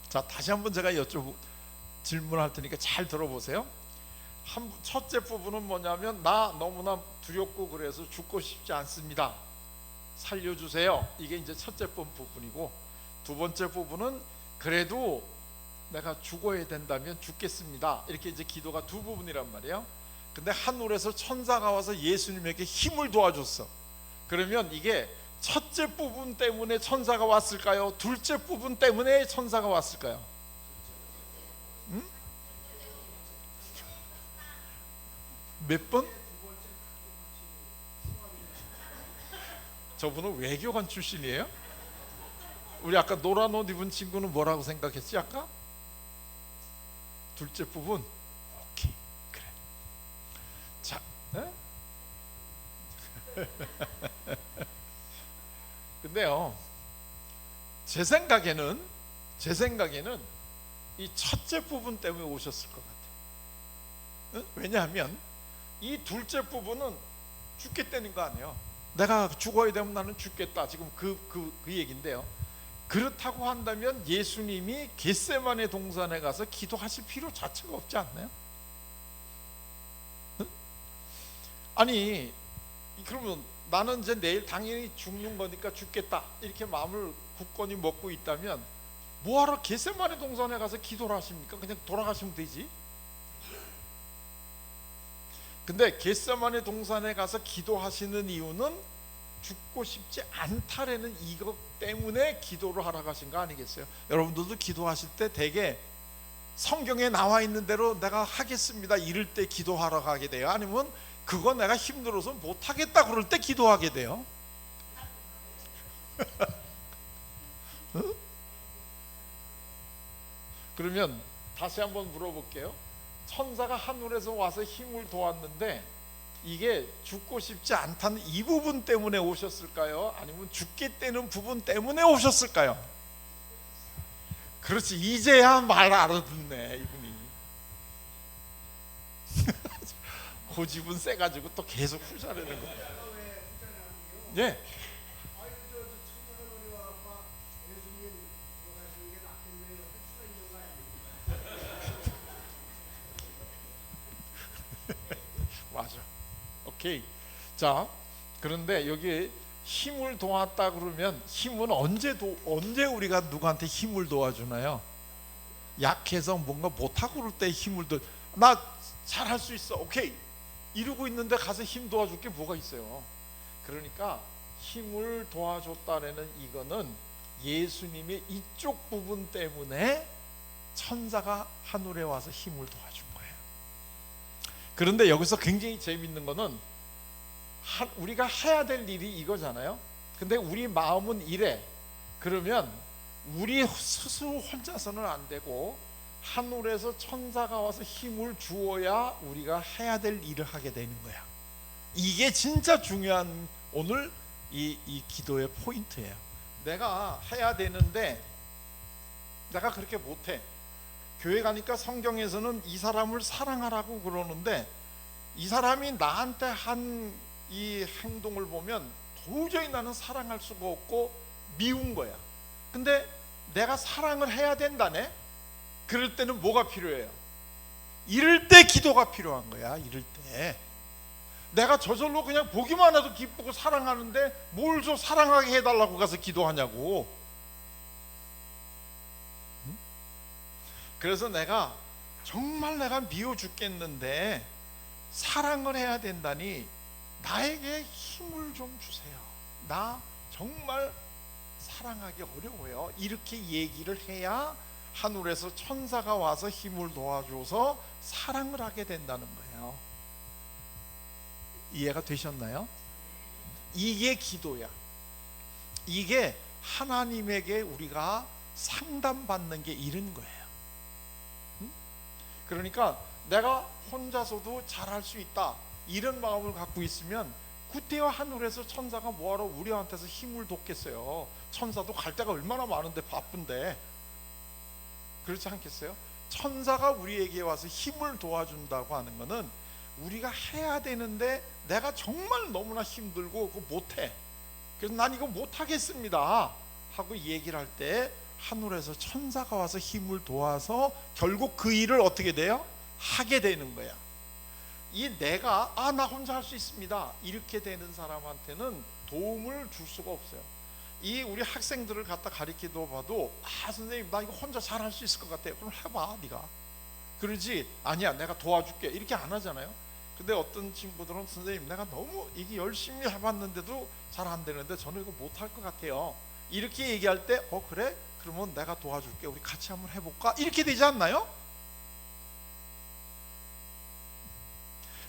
자, 다시 한번 제가 질문할 테니까 잘 들어보세요. 첫째 부분은 뭐냐면, 나 너무나 두렵고 그래서 죽고 싶지 않습니다, 살려주세요. 이게 이제 첫째 부분이고, 두 번째 부분은 그래도 내가 죽어야 된다면 죽겠습니다. 이렇게 이제 기도가 두 부분이란 말이에요. 근데 하늘에서 천사가 와서 예수님에게 힘을 도와줬어. 그러면 이게 첫째 부분 때문에 천사가 왔을까요? 둘째 부분 때문에 천사가 왔을까요? 응? 몇 번? 저분은 외교관 출신이에요? 우리 아까 노란 옷 입은 친구는 뭐라고 생각했지 아까? 둘째 부분? 오케이, 그래. 자, 네? 근데요, 제 생각에는 이 첫째 부분 때문에 오셨을 것 같아요. 왜냐하면 이 둘째 부분은 죽겠다는 거 아니에요. 내가 죽어야 되면 나는 죽겠다, 지금 그 얘기인데요. 그렇다고 한다면 예수님이 겟세마네 동산에 가서 기도하실 필요 자체가 없지 않나요? 아니, 그러면 나는 이제 내일 당연히 죽는 거니까 죽겠다 이렇게 마음을 굳건히 먹고 있다면 뭐하러 겟세마네 동산에 가서 기도를 하십니까? 그냥 돌아가시면 되지. 근데 겟세마네 동산에 가서 기도하시는 이유는 죽고 싶지 않다라는 이것 때문에 기도를 하러 가신 거 아니겠어요? 여러분들도 기도하실 때 대개 성경에 나와 있는 대로 내가 하겠습니다 이럴 때 기도하러 가게 돼요? 아니면 그거 내가 힘들어서 못하겠다 그럴 때 기도하게 돼요? 응? 그러면 다시 한번 물어볼게요. 천사가 하늘에서 와서 힘을 도왔는데 이게 죽고 싶지 않다는 이 부분 때문에 오셨을까요? 아니면 죽겠다는 부분 때문에 오셨을까요? 그렇지, 이제야 말 알아듣네 이분이. 고집은 세가지고 또 계속 후자르는 거예요. 예. 아유, 저 천사가 내려와서 예수님 돌아가시는 게 낫겠네요 할 수가 있는 거 아닙니까? 맞아. 오케이. 자, 그런데 여기 힘을 도왔다 그러면 힘은 언제 우리가 누구한테 힘을 도와주나요? 약해서 뭔가 못하고 그럴 때 힘을 나 잘할 수 있어, 오케이, 이러고 있는데 가서 힘 도와줄 게 뭐가 있어요? 그러니까 힘을 도와줬다라는 이거는 예수님의 이쪽 부분 때문에 천사가 하늘에 와서 힘을 도와준 거예요. 그런데 여기서 굉장히 재밌는 거는 우리가 해야 될 일이 이거잖아요. 근데 우리 마음은 이래. 그러면 우리 스스로 혼자서는 안 되고 하늘에서 천사가 와서 힘을 주어야 우리가 해야 될 일을 하게 되는 거야. 이게 진짜 중요한 오늘 이 기도의 포인트예요. 내가 해야 되는데 내가 그렇게 못해. 교회 가니까 성경에서는 이 사람을 사랑하라고 그러는데 이 사람이 나한테 한 이 행동을 보면 도저히 나는 사랑할 수가 없고 미운 거야. 근데 내가 사랑을 해야 된다네? 그럴 때는 뭐가 필요해요? 이럴 때 기도가 필요한 거야. 이럴 때 내가 저절로 그냥 보기만 해도 기쁘고 사랑하는데 뭘 좀 사랑하게 해달라고 가서 기도하냐고. 그래서 내가 정말 내가 미워 죽겠는데 사랑을 해야 된다니 나에게 힘을 좀 주세요. 나 정말 사랑하기 어려워요. 이렇게 얘기를 해야 하늘에서 천사가 와서 힘을 도와줘서 사랑을 하게 된다는 거예요. 이해가 되셨나요? 이게 기도야. 이게 하나님에게 우리가 상담받는 게 이런 거예요. 그러니까 내가 혼자서도 잘할 수 있다, 이런 마음을 갖고 있으면 구태여 하늘에서 천사가 뭐하러 우리한테서 힘을 돋겠어요. 천사도 갈 데가 얼마나 많은데 바쁜데. 그렇지 않겠어요? 천사가 우리에게 와서 힘을 도와준다고 하는 것은 우리가 해야 되는데 내가 정말 너무나 힘들고 그거 못해, 그래서 난 이거 못하겠습니다 하고 얘기를 할 때 하늘에서 천사가 와서 힘을 도와서 결국 그 일을 어떻게 돼요? 하게 되는 거야. 이 내가 나 혼자 할 수 있습니다 이렇게 되는 사람한테는 도움을 줄 수가 없어요. 이 우리 학생들을 갖다 가르치도 봐도 선생님 나 이거 혼자 잘 할 수 있을 것 같아요. 그럼 해봐 네가. 그러지 아니야 내가 도와줄게 이렇게 안 하잖아요. 근데 어떤 친구들은 선생님 내가 너무 이게 열심히 해봤는데도 잘 안 되는데 저는 이거 못할 것 같아요 이렇게 얘기할 때 그래? 그러면 내가 도와줄게 우리 같이 한번 해볼까? 이렇게 되지 않나요?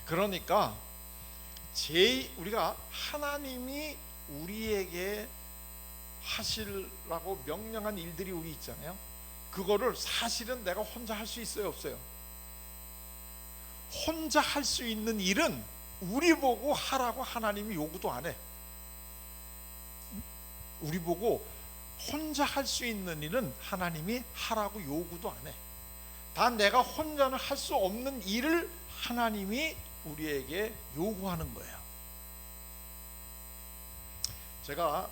그러니까 우리가 하나님이 우리에게 하시라고 명령한 일들이 우리 있잖아요. 그거를 사실은 내가 혼자 할 수 있어요 없어요? 혼자 할 수 있는 일은 우리 보고 하라고 하나님이 요구도 안 해. 우리 보고 혼자 할 수 있는 일은 하나님이 하라고 요구도 안 해. 단 내가 혼자는 할 수 없는 일을 하나님이 우리에게 요구하는 거예요. 제가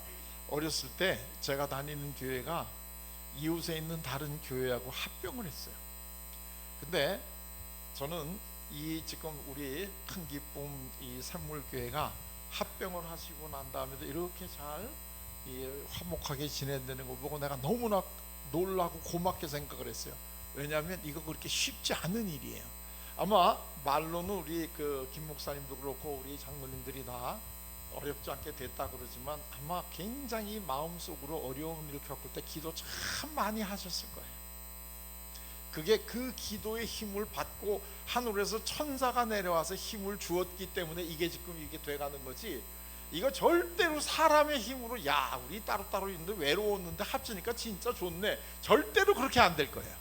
어렸을 때 제가 다니는 교회가 이웃에 있는 다른 교회하고 합병을 했어요. 근데 저는 이 지금 우리 큰 기쁨 이 샘물교회가 합병을 하시고 난 다음에도 이렇게 잘 화목하게 지낸다는 거 보고 내가 너무나 놀라고 고맙게 생각을 했어요. 왜냐하면 이거 그렇게 쉽지 않은 일이에요. 아마 말로는 우리 김 목사님도 그렇고 우리 장로님들이 다 어렵지 않게 됐다 그러지만 아마 굉장히 마음속으로 어려운 일을 겪을 때 기도 참 많이 하셨을 거예요. 그게 그 기도의 힘을 받고 하늘에서 천사가 내려와서 힘을 주었기 때문에 이게 지금 이게 돼가는 거지. 이거 절대로 사람의 힘으로 야 우리 따로따로 있는데 외로웠는데 합치니까 진짜 좋네, 절대로 그렇게 안 될 거예요.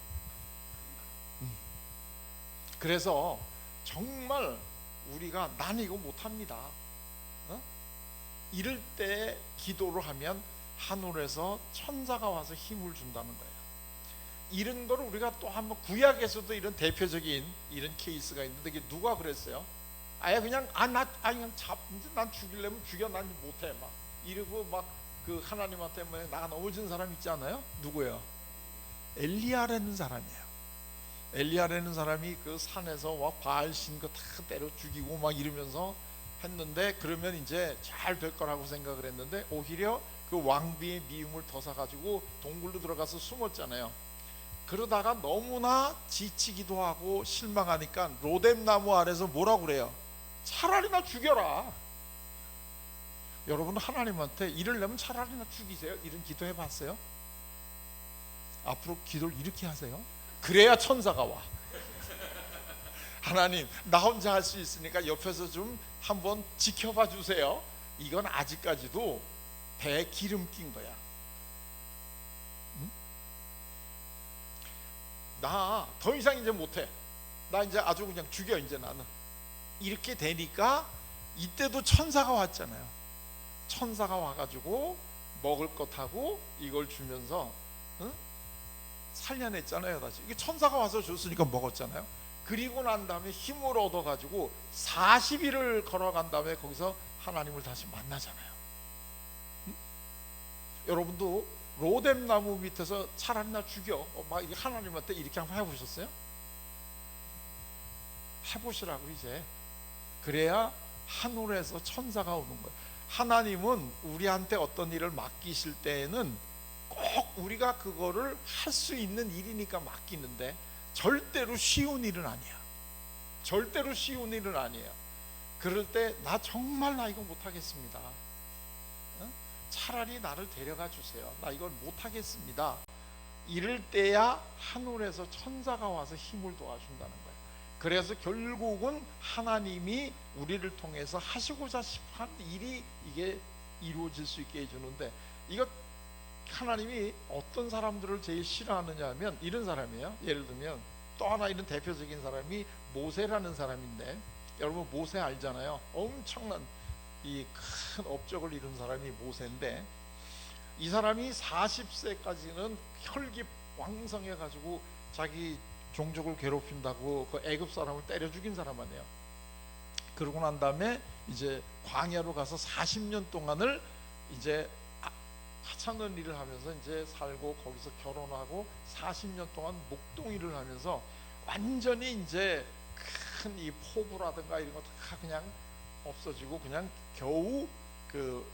그래서 정말 우리가 난 이거 못합니다 이럴 때 기도를 하면 하늘에서 천사가 와서 힘을 준다는 거예요. 이런 거를 우리가 또 한번 구약에서도 이런 대표적인 이런 케이스가 있는데 이게 누가 그랬어요? 아예 그냥 그냥 난 죽이려면 죽여, 난 못해 막 이러고 막 그 하나님한테 나가 넘어진 사람 있지 않아요? 누구예요? 엘리야라는 사람이에요. 엘리야라는 사람이 그 산에서 막 바알 신 거 다 때려 죽이고 막 이러면서 했는데 그러면 이제 잘 될 거라고 생각을 했는데 오히려 그 왕비의 미움을 더 사가지고 동굴로 들어가서 숨었잖아요. 그러다가 너무나 지치기도 하고 실망하니까 로뎀나무 아래서 뭐라고 그래요? 차라리 나 죽여라. 여러분 하나님한테 이러려면 차라리 나 죽이세요 이런 기도 해봤어요? 앞으로 기도를 이렇게 하세요. 그래야 천사가 와. 하나님 나 혼자 할 수 있으니까 옆에서 좀 한번 지켜봐 주세요. 이건 아직까지도 배에 기름 낀 거야. 나 더 이상 이제 못해, 나 이제 아주 그냥 죽여 이제 나는, 이렇게 되니까 이때도 천사가 왔잖아요. 천사가 와가지고 먹을 것 하고 이걸 주면서 살려냈잖아요 다시. 이게 천사가 와서 줬으니까 먹었잖아요. 그리고 난 다음에 힘을 얻어가지고 40일을 걸어간 다음에 거기서 하나님을 다시 만나잖아요. 여러분도 로뎀나무 밑에서 차라리 나 죽여 막 하나님한테 이렇게 한번 해보셨어요? 해보시라고 이제. 그래야 하늘에서 천사가 오는 거예요. 하나님은 우리한테 어떤 일을 맡기실 때에는 꼭 우리가 그거를 할 수 있는 일이니까 맡기는데 절대로 쉬운 일은 아니야. 절대로 쉬운 일은 아니에요. 그럴 때 나 정말 나 이거 못하겠습니다, 차라리 나를 데려가 주세요, 나 이걸 못하겠습니다, 이럴 때야 하늘에서 천사가 와서 힘을 도와준다는 거예요. 그래서 결국은 하나님이 우리를 통해서 하시고자 한 일이 이게 이루어질 수 있게 해주는데, 이거 하나님이 어떤 사람들을 제일 싫어하느냐 하면 이런 사람이에요. 예를 들면 또 하나 이런 대표적인 사람이 모세라는 사람인데, 여러분 모세 알잖아요. 엄청난 이 큰 업적을 이룬 사람이 모세인데, 이 사람이 40세까지는 혈기 왕성해 가지고 자기 종족을 괴롭힌다고 그 애굽 사람을 때려 죽인 사람 아니에요. 그러고 난 다음에 이제 광야로 가서 40년 동안을 이제 하찮은 일을 하면서 이제 살고, 거기서 결혼하고 40년 동안 목동일을 하면서 완전히 이제 큰 이 포부라든가 이런 거 다 그냥 없어지고 그냥 겨우 그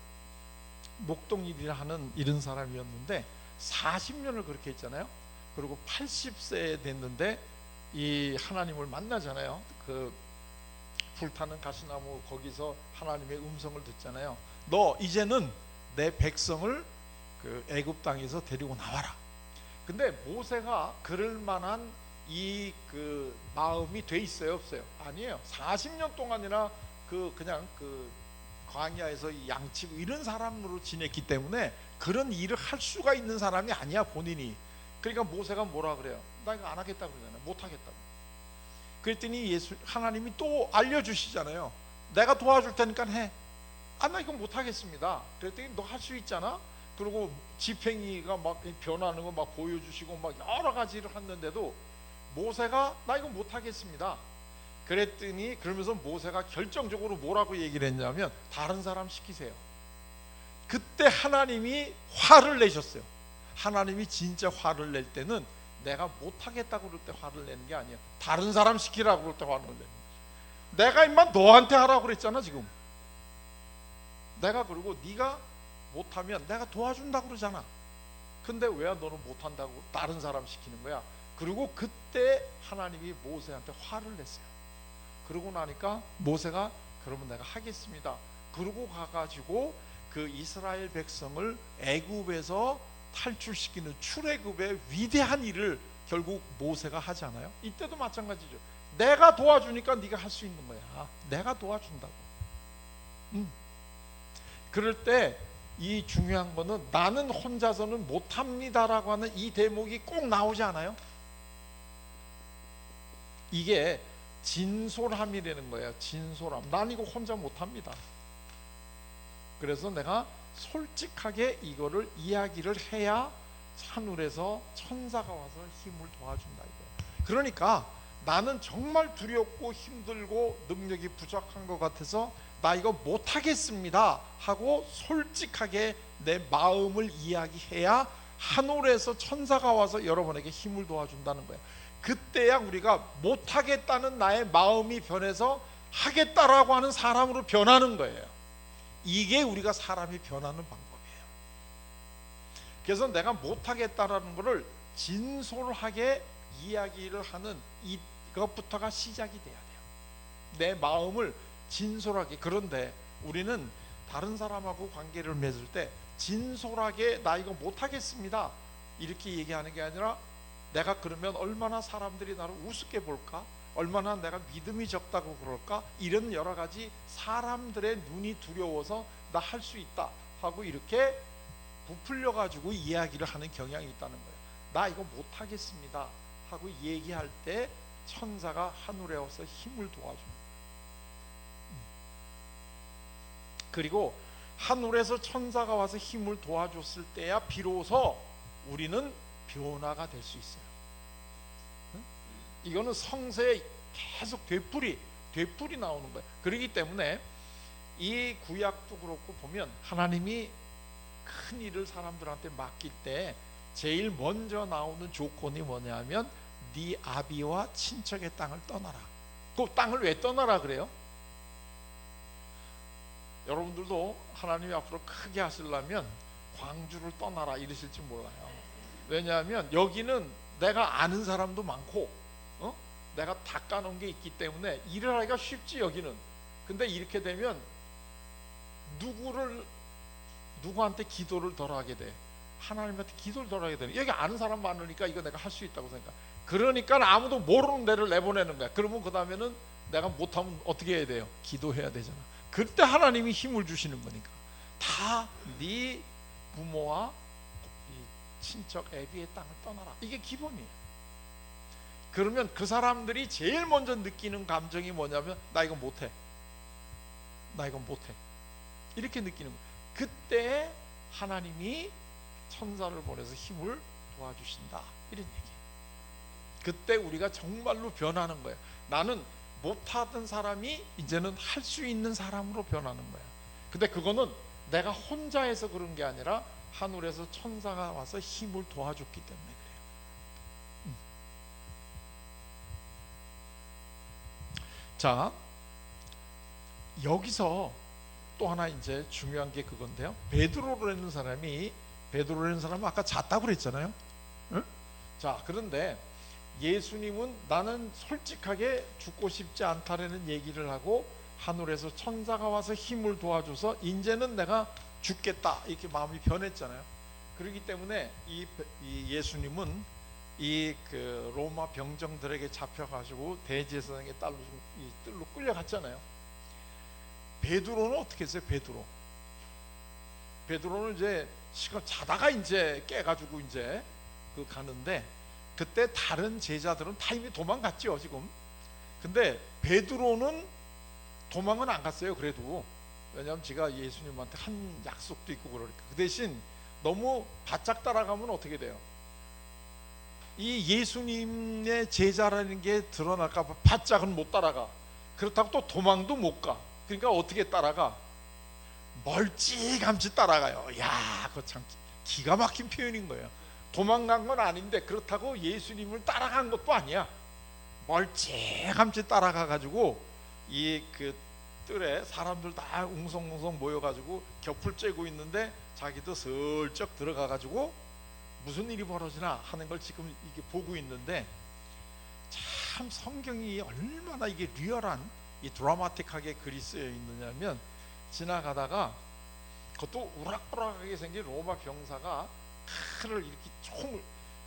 목동일을 하는 이런 사람이었는데, 40년을 그렇게 했잖아요. 그리고 80세 됐는데 이 하나님을 만나잖아요. 그 불타는 가시나무 거기서 하나님의 음성을 듣잖아요. 너 이제는 내 백성을 그 애굽 땅에서 데리고 나와라. 근데 모세가 그럴 만한 이 그 마음이 돼 있어요, 없어요? 아니에요. 40년 동안이나 그냥 그 광야에서 양치고 이런 사람으로 지냈기 때문에 그런 일을 할 수가 있는 사람이 아니야, 본인이. 그러니까 모세가 뭐라 그래요? 나 이거 안 하겠다고 그러잖아요. 못 하겠다고. 그랬더니 하나님이 또 알려주시잖아요. 내가 도와줄 테니까 해. 아, 나 이거 못 하겠습니다. 그랬더니 너 할 수 있잖아. 그리고 지팽이가 막 변하는 거 막 보여주시고 막 여러 가지를 했는데도 모세가 나 이거 못 하겠습니다. 그랬더니 그러면서 모세가 결정적으로 뭐라고 얘기를 했냐면 다른 사람 시키세요. 그때 하나님이 화를 내셨어요. 하나님이 진짜 화를 낼 때는 내가 못하겠다고 그럴 때 화를 내는 게 아니야. 다른 사람 시키라고 그럴 때 화를 내는 거야. 내가 임마 너한테 하라고 그랬잖아 지금. 내가 그러고 네가 못하면 내가 도와준다고 그러잖아. 근데 왜 너는 못한다고 다른 사람 시키는 거야? 그리고 그때 하나님이 모세한테 화를 냈어요. 그러고 나니까 모세가 그러면 내가 하겠습니다. 그러고 가가지고 그 이스라엘 백성을 애굽에서 탈출시키는 출애굽의 위대한 일을 결국 모세가 하잖아요. 이때도 마찬가지죠. 내가 도와주니까 네가 할 수 있는 거야. 내가 도와준다고. 그럴 때 이 중요한 거는 나는 혼자서는 못합니다라고 하는 이 대목이 꼭 나오지 않아요? 이게 진솔함이라는 거예요. 진솔함. 난 이거 혼자 못합니다. 그래서 내가 솔직하게 이거를 이야기를 해야 하늘에서 천사가 와서 힘을 도와준다 이거예요. 그러니까 나는 정말 두렵고 힘들고 능력이 부족한 것 같아서 나 이거 못하겠습니다 하고 솔직하게 내 마음을 이야기해야 하늘에서 천사가 와서 여러분에게 힘을 도와준다는 거예요. 그때야 우리가 못하겠다는 나의 마음이 변해서 하겠다라고 하는 사람으로 변하는 거예요. 이게 우리가 사람이 변하는 방법이에요. 그래서 내가 못하겠다라는 것을 진솔하게 이야기를 하는 이것부터가 시작이 돼야 돼요. 내 마음을 진솔하게. 그런데 우리는 다른 사람하고 관계를 맺을 때 진솔하게 나 이거 못하겠습니다 이렇게 얘기하는 게 아니라 내가 그러면 얼마나 사람들이 나를 우습게 볼까? 얼마나 내가 믿음이 적다고 그럴까? 이런 여러 가지 사람들의 눈이 두려워서 나 할 수 있다 하고 이렇게 부풀려 가지고 이야기를 하는 경향이 있다는 거예요. 나 이거 못하겠습니다 하고 얘기할 때 천사가 하늘에 와서 힘을 도와줍니다. 그리고 하늘에서 천사가 와서 힘을 도와줬을 때야 비로소 우리는 변화가 될 수 있어요. 이거는 성서에 계속 되풀이 나오는 거예요. 그렇기 때문에 이 구약도 그렇고 보면 하나님이 큰 일을 사람들한테 맡길 때 제일 먼저 나오는 조건이 뭐냐면 네 아비와 친척의 땅을 떠나라. 그 땅을 왜 떠나라 그래요? 여러분들도 하나님이 앞으로 크게 하시려면 광주를 떠나라 이러실지 몰라요. 왜냐하면 여기는 내가 아는 사람도 많고 내가 닦아놓은 게 있기 때문에 일을 하기가 쉽지 여기는. 근데 이렇게 되면 누구한테 기도를 덜 하게 돼? 하나님한테 기도를 돌아야 되는, 여기 아는 사람 많으니까 이거 내가 할 수 있다고 생각. 그러니까 아무도 모르는 데를 내보내는 거야. 그러면 그 다음에는 내가 못하면 어떻게 해야 돼요? 기도해야 되잖아. 그때 하나님이 힘을 주시는 거니까. 다 네 부모와 이 친척 애비의 땅을 떠나라, 이게 기본이에요. 그러면 그 사람들이 제일 먼저 느끼는 감정이 뭐냐면 나 이거 못해, 나 이건 못해, 이렇게 느끼는 거예요. 그때 하나님이 천사를 보내서 힘을 도와주신다, 이런 얘기예요. 그때 우리가 정말로 변하는 거예요. 나는 못하던 사람이 이제는 할 수 있는 사람으로 변하는 거예요. 근데 그거는 내가 혼자 해서 그런 게 아니라 하늘에서 천사가 와서 힘을 도와줬기 때문에 그래요. 자, 여기서 또 하나 이제 중요한 게 그건데요. 베드로라는 사람은 아까 잤다고 그랬잖아요. 응? 자, 그런데 예수님은 나는 솔직하게 죽고 싶지 않다라는 얘기를 하고 하늘에서 천사가 와서 힘을 도와줘서 이제는 내가 죽겠다, 이렇게 마음이 변했잖아요. 그렇기 때문에 이 예수님은 이 그 로마 병정들에게 잡혀가지고 대제사장의 뜰로 끌려갔잖아요. 베드로는 어떻게 했어요? 베드로는 이제 시간 자다가 이제 깨가지고 이제 그 가는데, 그때 다른 제자들은 다 이미 도망갔죠 지금. 근데 베드로는 도망은 안 갔어요. 그래도 왜냐하면 제가 예수님한테 한 약속도 있고 그러니까. 그 대신 너무 바짝 따라가면 어떻게 돼요? 이 예수님의 제자라는 게 드러날까 봐 바짝은 못 따라가. 그렇다고 또 도망도 못 가. 그러니까 어떻게 따라가? 멀찌감치 따라가요. 야, 그거 참 기가 막힌 표현인 거예요. 도망간 건 아닌데 그렇다고 예수님을 따라간 것도 아니야. 멀찌감치 따라가 가지고 이 그 뜰에 사람들 다 웅성웅성 모여가지고 격풀 쬐고 있는데 자기도 슬쩍 들어가 가지고 무슨 일이 벌어지나 하는 걸 지금 이게 보고 있는데, 참 성경이 얼마나 이게 리얼한, 이 드라마틱하게 글이 쓰여 있느냐면, 지나가다가 그것도 우락부락하게 생긴 로마 병사가 칼을 이렇게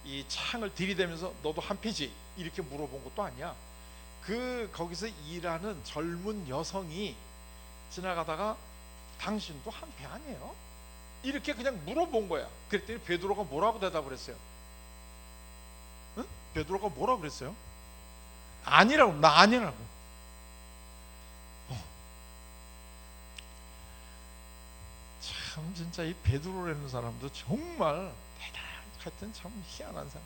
이 창을 들이대면서 너도 한 패지 이렇게 물어본 것도 아니야. 거기서 일하는 젊은 여성이 지나가다가 당신도 한 배 아니에요? 이렇게 그냥 물어본 거야. 그랬더니 베드로가 뭐라고 대답을 했어요? 응? 베드로가 뭐라고 그랬어요? 아니라고. 나 아니라고. 참 진짜 이 베드로라는 사람도 정말 하여튼 참 희한한 사람.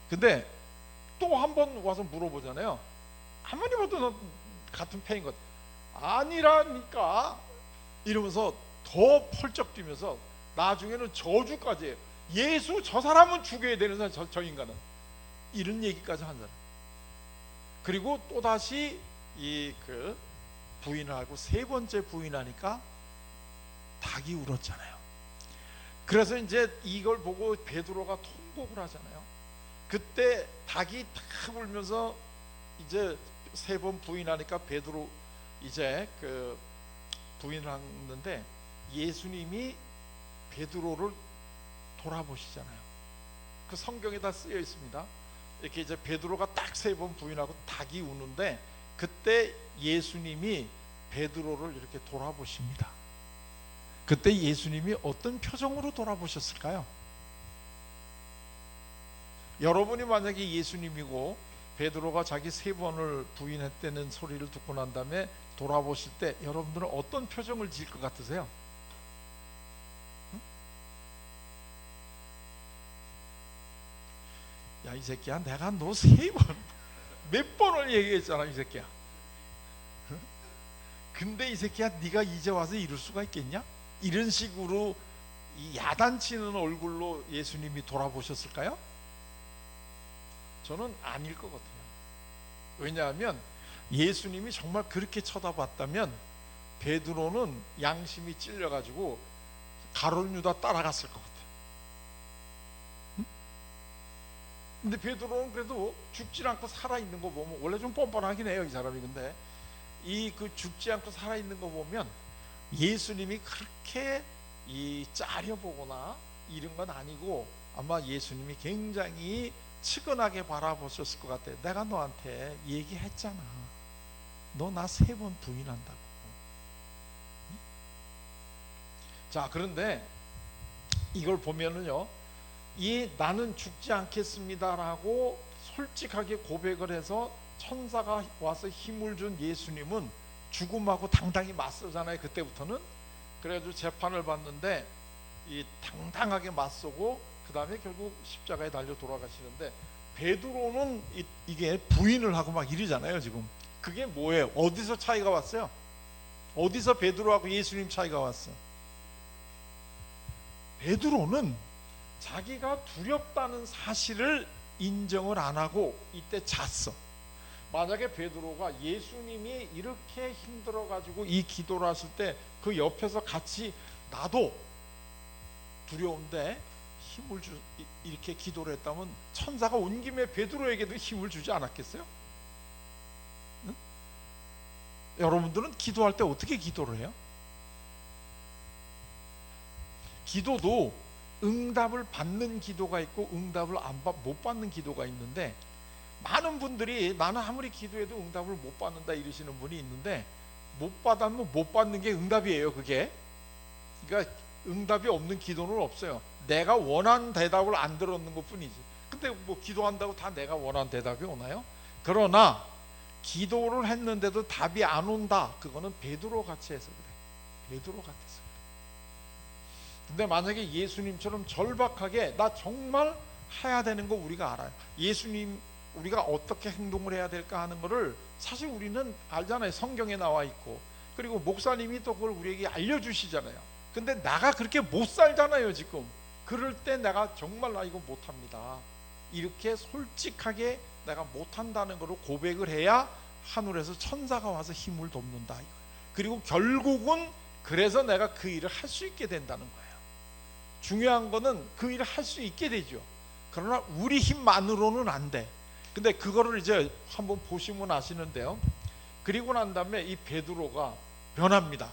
근데 또 한 번 와서 물어보잖아요. 아무리 봐도 너 같은 패인 것 아니라니까 이러면서 더 펄쩍 뛰면서 나중에는 저주까지 해요. 예수 저 사람은 죽여야 되는 사람, 저 인간은, 이런 얘기까지 한 사람. 그리고 또다시 그 부인을 하고 세 번째 부인하니까 닭이 울었잖아요. 그래서 이제 이걸 보고 베드로가 통곡을 하잖아요. 그때 닭이 탁 울면서 이제 세 번 부인하니까 베드로 이제 그 부인을 하는데 예수님이 베드로를 돌아보시잖아요. 그 성경에 다 쓰여 있습니다. 이렇게 이제 베드로가 딱 세 번 부인하고 닭이 우는데 그때 예수님이 베드로를 이렇게 돌아보십니다. 그때 예수님이 어떤 표정으로 돌아보셨을까요? 여러분이 만약에 예수님이고 베드로가 자기 세 번을 부인했다는 소리를 듣고 난 다음에 돌아보실 때 여러분들은 어떤 표정을 지을 것 같으세요? 응? 야, 이 새끼야, 내가 너 세 번 몇 번을 얘기했잖아, 이 새끼야. 응? 근데 이 새끼야, 네가 이제 와서 이럴 수가 있겠냐? 이런 식으로 이 야단치는 얼굴로 예수님이 돌아보셨을까요? 저는 아닐 것 같아요. 왜냐하면 예수님이 정말 그렇게 쳐다봤다면 베드로는 양심이 찔려가지고 가룟 유다 따라갔을 것 같아요. 응? 근데 베드로는 그래도 죽지 않고 살아있는 거 보면, 원래 좀 뻔뻔하긴 해요 이 사람이. 근데 이 그 죽지 않고 살아있는 거 보면 예수님이 그렇게 이 짜려보거나 잃은 건 아니고 아마 예수님이 굉장히 측은하게 바라보셨을 것 같아요. 내가 너한테 얘기했잖아. 너 나 3번 부인한다고. 자, 그런데 이걸 보면은요, 이 나는 죽지 않겠습니다라고 솔직하게 고백을 해서 천사가 와서 힘을 준 예수님은 죽음하고 당당히 맞서잖아요. 그때부터는. 그래가지고 재판을 받는데 이 당당하게 맞서고 그 다음에 결국 십자가에 달려 돌아가시는데, 베드로는 이게 부인을 하고 막 이러잖아요. 지금 그게 뭐예요? 어디서 차이가 왔어요? 어디서 베드로하고 예수님 차이가 왔어? 베드로는 자기가 두렵다는 사실을 인정을 안 하고 이때 잤어. 만약에 베드로가 예수님이 이렇게 힘들어 가지고 이 기도를 하실 때 그 옆에서 같이 나도 두려운데 힘을 이렇게 기도를 했다면 천사가 온 김에 베드로에게도 힘을 주지 않았겠어요? 응? 여러분들은 기도할 때 어떻게 기도를 해요? 기도도 응답을 받는 기도가 있고 응답을 못 받는 기도가 있는데, 많은 분들이 나는 아무리 기도해도 응답을 못 받는다 이러시는 분이 있는데, 못 받으면 못 받는 게 응답이에요. 그게 그러니까 응답이 없는 기도는 없어요. 내가 원하는 대답을 안 들었는 것 뿐이지. 근데 뭐 기도한다고 다 내가 원하는 대답이 오나요? 그러나 기도를 했는데도 답이 안 온다, 그거는 베드로 같이 해서 그래. 베드로 같아서 그래. 근데 만약에 예수님처럼 절박하게 나 정말 해야 되는 거 우리가 알아요. 예수님 우리가 어떻게 행동을 해야 될까 하는 거를 사실 우리는 알잖아요. 성경에 나와 있고, 그리고 목사님이 또 그걸 우리에게 알려주시잖아요. 근데 나가 그렇게 못 살잖아요 지금. 그럴 때 내가 정말 나 이거 못합니다, 이렇게 솔직하게 내가 못한다는 거로 고백을 해야 하늘에서 천사가 와서 힘을 돕는다 이거예요. 그리고 결국은 그래서 내가 그 일을 할 수 있게 된다는 거예요. 중요한 거는 그 일을 할 수 있게 되죠. 그러나 우리 힘만으로는 안 돼. 근데 그거를 이제 한번 보시면 아시는데요, 그리고 난 다음에 이 베드로가 변합니다.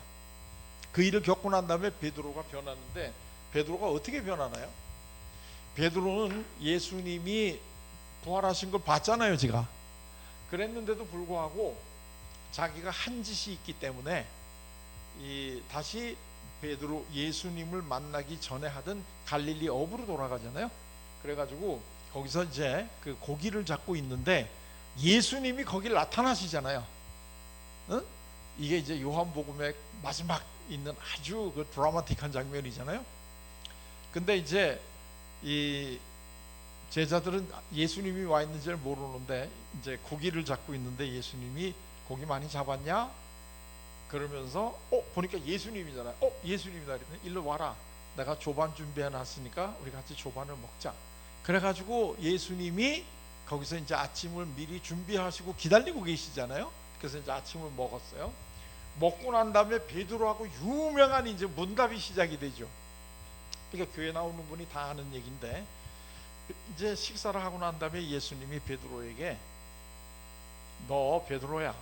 그 일을 겪고 난 다음에 베드로가 변하는데, 베드로가 어떻게 변하나요? 베드로는 예수님이 부활하신 걸 봤잖아요 지가. 그랬는데도 불구하고 자기가 한 짓이 있기 때문에 다시 베드로 예수님을 만나기 전에 하던 갈릴리 어부로 돌아가잖아요. 그래가지고 거기서 이제 그 고기를 잡고 있는데 예수님이 거기 나타나시잖아요. 응? 이게 이제 요한복음의 마지막 있는 아주 그 드라마틱한 장면이잖아요. 근데 이제 이 제자들은 예수님이 와 있는지를 모르는데 이제 고기를 잡고 있는데 예수님이 고기 많이 잡았냐? 그러면서 보니까 예수님이잖아요. 예수님이다. 그랬더니 일로 와라. 내가 조반 준비해 놨으니까 우리 같이 조반을 먹자. 그래가지고 예수님이 거기서 이제 아침을 미리 준비하시고 기다리고 계시잖아요. 그래서 이제 아침을 먹었어요. 먹고 난 다음에 베드로하고 유명한 이제 문답이 시작이 되죠. 그러니까 교회 나오는 분이 다 아는 얘기인데, 이제 식사를 하고 난 다음에 예수님이 베드로에게 너 베드로야,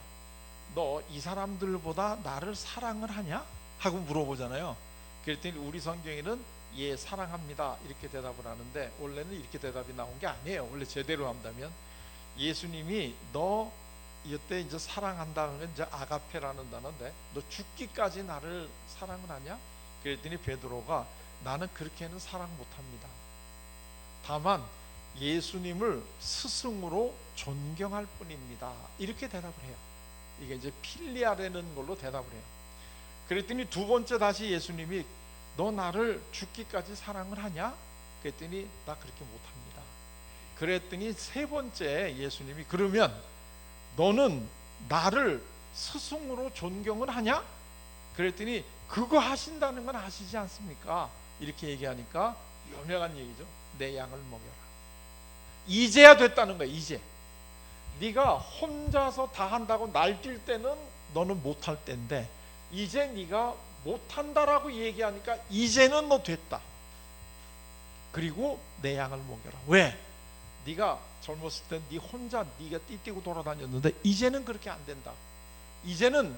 너 이 사람들보다 나를 사랑을 하냐? 하고 물어보잖아요. 그랬더니 우리 성경에는 예 사랑합니다 이렇게 대답을 하는데, 원래는 이렇게 대답이 나온 게 아니에요. 원래 제대로 한다면 예수님이 너 이때 이제 사랑한다는 건 이제 아가페라는 단어인데, 너 죽기까지 나를 사랑을 하냐? 그랬더니 베드로가 나는 그렇게는 사랑 못합니다. 다만 예수님을 스승으로 존경할 뿐입니다. 이렇게 대답을 해요. 이게 이제 필리아라는 걸로 대답을 해요. 그랬더니 두 번째 다시 예수님이 너 나를 죽기까지 사랑을 하냐? 그랬더니 나 그렇게 못합니다. 그랬더니 세 번째 예수님이 그러면 너는 나를 스승으로 존경을 하냐? 그랬더니 그거 하신다는 건 아시지 않습니까? 이렇게 얘기하니까 유명한 얘기죠. 내 양을 먹여라. 이제야 됐다는 거야. 이제 네가 혼자서 다 한다고 날뛸 때는 너는 못할 때인데, 이제 네가 못한다라고 얘기하니까 이제는 너 됐다. 그리고 내 양을 먹여라. 왜? 네가 젊었을 때 네 혼자 네가 띠뛰고 돌아다녔는데 이제는 그렇게 안 된다. 이제는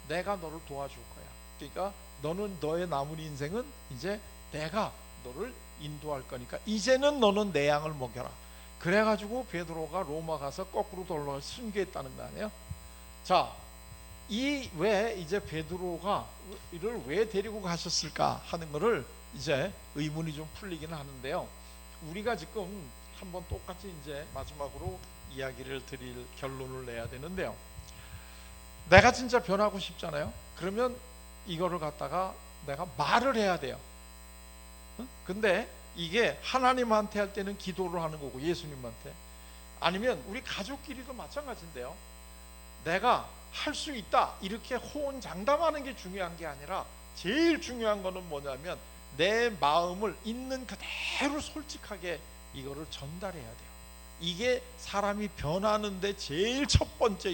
내가 너를 도와줄 거야. 그러니까 너는 너의 남은 인생은 이제 내가 너를 인도할 거니까 이제는 너는 내 양을 먹여라. 그래가지고 베드로가 로마 가서 거꾸로 돌로 순교했다는 거 아니에요? 자, 이 왜 이제 베드로가 이를 왜 데리고 가셨을까 하는 것을 이제 의문이 좀 풀리기는 하는데요. 우리가 지금 한번 똑같이 이제 마지막으로 이야기를 드릴 결론을 내야 되는데요. 내가 진짜 변하고 싶잖아요. 그러면 이거를 갖다가 내가 말을 해야 돼요. 근데 이게 하나님한테 할 때는 기도를 하는 거고, 예수님한테, 아니면 우리 가족끼리도 마찬가지인데요. 내가 할 수 있다 이렇게 호언장담하는 게 중요한 게 아니라 제일 중요한 거는 뭐냐면 내 마음을 있는 그대로 솔직하게 이거를 전달해야 돼요. 이게 사람이 변하는데 제일 첫 번째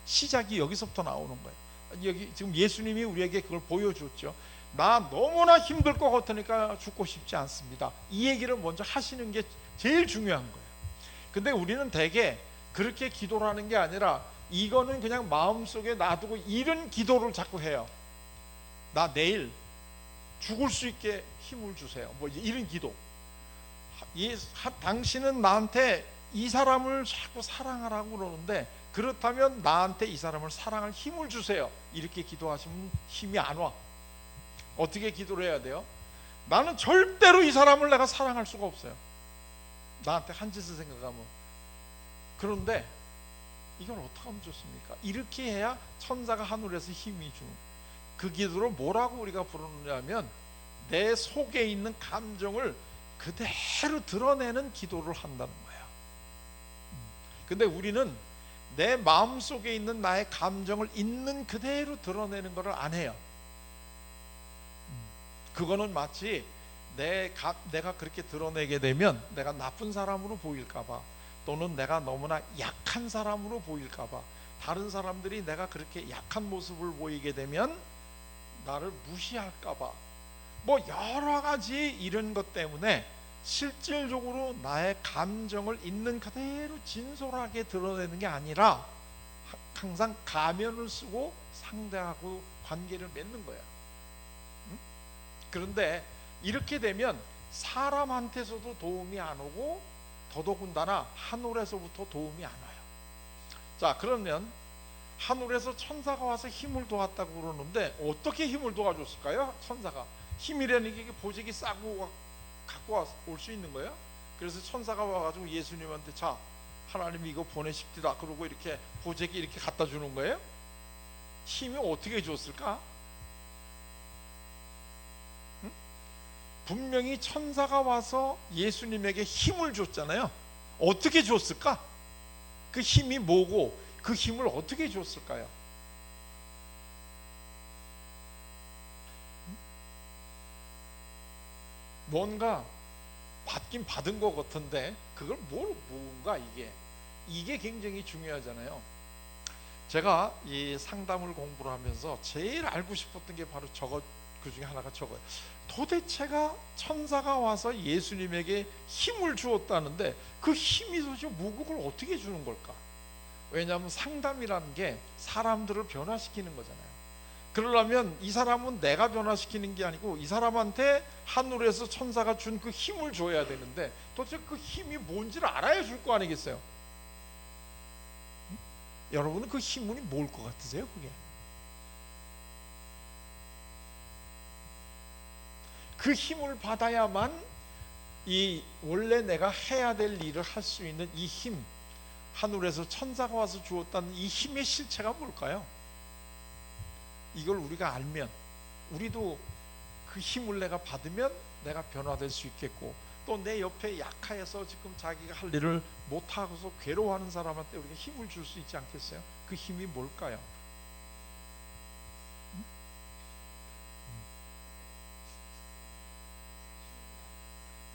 시작이 여기서부터 나오는 거예요. 여기 지금 예수님이 우리에게 그걸 보여줬죠. 나 너무나 힘들 것 같으니까 죽고 싶지 않습니다. 이 얘기를 먼저 하시는 게 제일 중요한 거예요. 근데 우리는 대개 그렇게 기도를 하는 게 아니라 이거는 그냥 마음속에 놔두고 이런 기도를 자꾸 해요. 나 내일 죽을 수 있게 힘을 주세요. 뭐 이런 기도. 당신은 나한테 이 사람을 자꾸 사랑하라고 그러는데 그렇다면 나한테 이 사람을 사랑할 힘을 주세요. 이렇게 기도하시면 힘이 안 와. 어떻게 기도를 해야 돼요? 나는 절대로 이 사람을 내가 사랑할 수가 없어요. 나한테 한 짓을 생각하면. 그런데 이걸 어떻게 하면 좋습니까? 이렇게 해야 천사가 하늘에서 힘이 주는, 그 기도를 뭐라고 우리가 부르느냐면 내 속에 있는 감정을 그대로 드러내는 기도를 한다는 거예요. 근데 우리는 내 마음속에 있는 나의 감정을 있는 그대로 드러내는 것을 안 해요. 그거는 마치 내가 그렇게 드러내게 되면 내가 나쁜 사람으로 보일까봐, 또는 내가 너무나 약한 사람으로 보일까봐, 다른 사람들이 내가 그렇게 약한 모습을 보이게 되면 나를 무시할까봐, 뭐 여러 가지 이런 것 때문에 실질적으로 나의 감정을 있는 그대로 진솔하게 드러내는 게 아니라 항상 가면을 쓰고 상대하고 관계를 맺는 거야. 그런데 이렇게 되면 사람한테서도 도움이 안 오고 더더군다나 하늘에서부터 도움이 안 와요. 자, 그러면 하늘에서 천사가 와서 힘을 도왔다고 그러는데 어떻게 힘을 도와줬을까요? 천사가 힘이라는 게 보재기 싸고 갖고 올 수 있는 거예요? 그래서 천사가 와가지고 예수님한테 자, 하나님이 이거 보내십니다 그러고 이렇게 보재기 이렇게 갖다 주는 거예요? 힘이 어떻게 줬을까? 분명히 천사가 와서 예수님에게 힘을 줬잖아요. 어떻게 줬을까? 그 힘이 뭐고 그 힘을 어떻게 줬을까요? 뭔가 받긴 받은 것 같은데 그걸 뭔가 이게 굉장히 중요하잖아요. 제가 이 상담을 공부를 하면서 제일 알고 싶었던 게 바로 그 중에 하나가 저거예요. 도대체가 천사가 와서 예수님에게 힘을 주었다는데 그 힘이 도대체 그걸 어떻게 주는 걸까? 왜냐하면 상담이라는 게 사람들을 변화시키는 거잖아요. 그러려면 이 사람은 내가 변화시키는 게 아니고 이 사람한테 하늘에서 천사가 준 그 힘을 줘야 되는데 도대체 그 힘이 뭔지를 알아야 줄 거 아니겠어요? 여러분은 그 힘이 뭘 것 같으세요? 그게 그 힘을 받아야만 이 원래 내가 해야 될 일을 할 수 있는 이 힘, 하늘에서 천사가 와서 주었다는 이 힘의 실체가 뭘까요? 이걸 우리가 알면 우리도 그 힘을 내가 받으면 내가 변화될 수 있겠고, 또 내 옆에 약해서 지금 자기가 할 일을 못하고서 괴로워하는 사람한테 우리가 힘을 줄 수 있지 않겠어요? 그 힘이 뭘까요?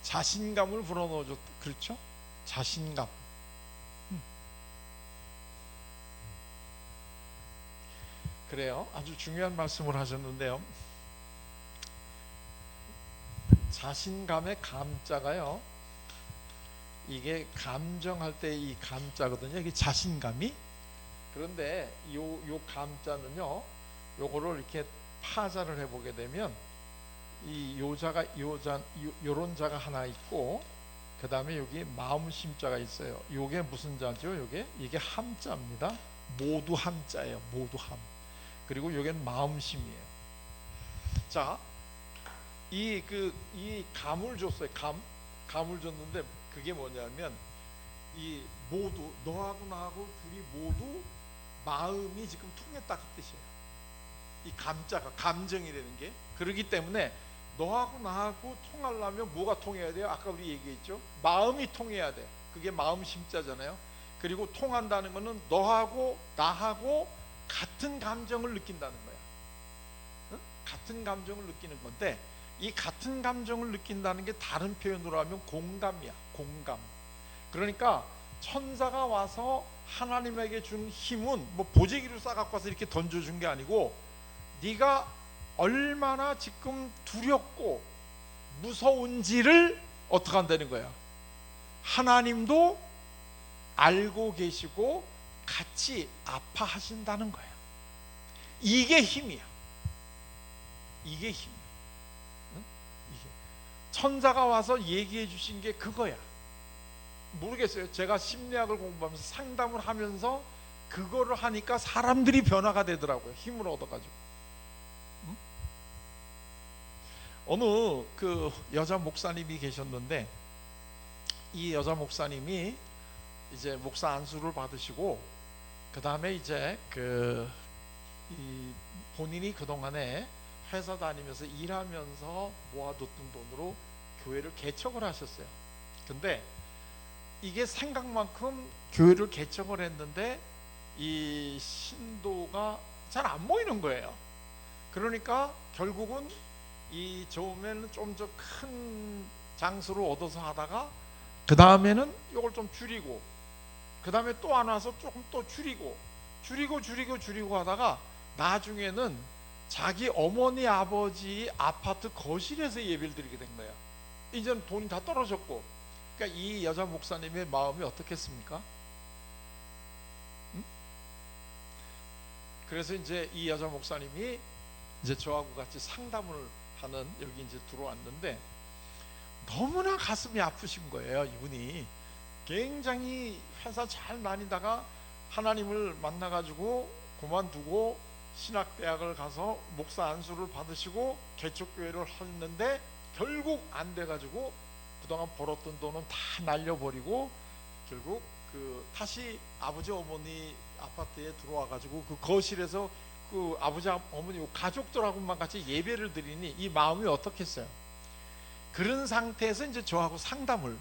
자신감을 불어넣어줬다. 그렇죠? 자신감. 그래요. 아주 중요한 말씀을 하셨는데요. 자신감의 감자가요, 이게 감정할 때 이 감자거든요. 이게 자신감이. 그런데 요 감자는요, 요거를 이렇게 파자를 해보게 되면 이 요자가 요런 자가 하나 있고, 그 다음에 여기 마음심자가 있어요. 요게 무슨 자죠? 이게 함자입니다. 모두 함자예요. 모두 함. 그리고 요겐 마음심이에요. 자, 이 감을 줬어요. 감을 줬는데 그게 뭐냐면, 이 모두, 너하고 나하고 둘이 모두 마음이 지금 통했다 그 뜻이에요. 이 감자가 감정이라는 게. 그렇기 때문에 너하고 나하고 통하려면 뭐가 통해야 돼요? 아까 우리 얘기했죠. 마음이 통해야 돼. 그게 마음 심자잖아요. 그리고 통한다는 거는 너하고 나하고 같은 감정을 느낀다는 거야. 응? 같은 감정을 느끼는 건데, 이 같은 감정을 느낀다는 게 다른 표현으로 하면 공감이야. 공감. 그러니까 천사가 와서 하나님에게 준 힘은 뭐 보재기를 싸갖고 와서 이렇게 던져준 게 아니고, 네가 얼마나 지금 두렵고 무서운지를 어떻게 한다는 거야. 하나님도 알고 계시고 같이 아파하신다는 거야. 이게 힘이야. 이게 힘이야. 응? 이게 천사가 와서 얘기해 주신 게 그거야. 모르겠어요. 제가 심리학을 공부하면서 상담을 하면서 그거를 하니까 사람들이 변화가 되더라고요. 힘을 얻어가지고. 어느 그 여자 목사님이 계셨는데, 이 여자 목사님이 이제 목사 안수를 받으시고, 그 다음에 이제 이 본인이 그동안에 회사 다니면서 일하면서 모아뒀던 돈으로 교회를 개척을 하셨어요. 근데 이게 생각만큼 교회를 개척을 했는데 이 신도가 잘 안 모이는 거예요. 그러니까 결국은 이 처음에는 좀 더 큰 장소를 얻어서 하다가, 그 다음에는 이걸 좀 줄이고, 그 다음에 또 안 와서 조금 또 줄이고 하다가 나중에는 자기 어머니 아버지 아파트 거실에서 예배를 드리게 된 거예요. 이제는 돈이 다 떨어졌고. 그러니까 이 여자 목사님의 마음이 어떻겠습니까? 응? 그래서 이제 이 여자 목사님이 이제 저하고 같이 상담을 하는, 여기 이제 들어왔는데 너무나 가슴이 아프신 거예요. 이분이 굉장히 회사 잘 다니다가 하나님을 만나가지고 그만두고 신학대학을 가서 목사 안수를 받으시고 개척교회를 했는데 결국 안 돼가지고 그동안 벌었던 돈은 다 날려버리고 결국 다시 아버지 어머니 아파트에 들어와가지고 그 거실에서 그 아버지 어머니 가족들하고만 같이 예배를 드리니 이 마음이 어떻겠어요? 그런 상태에서 이제 저하고 상담을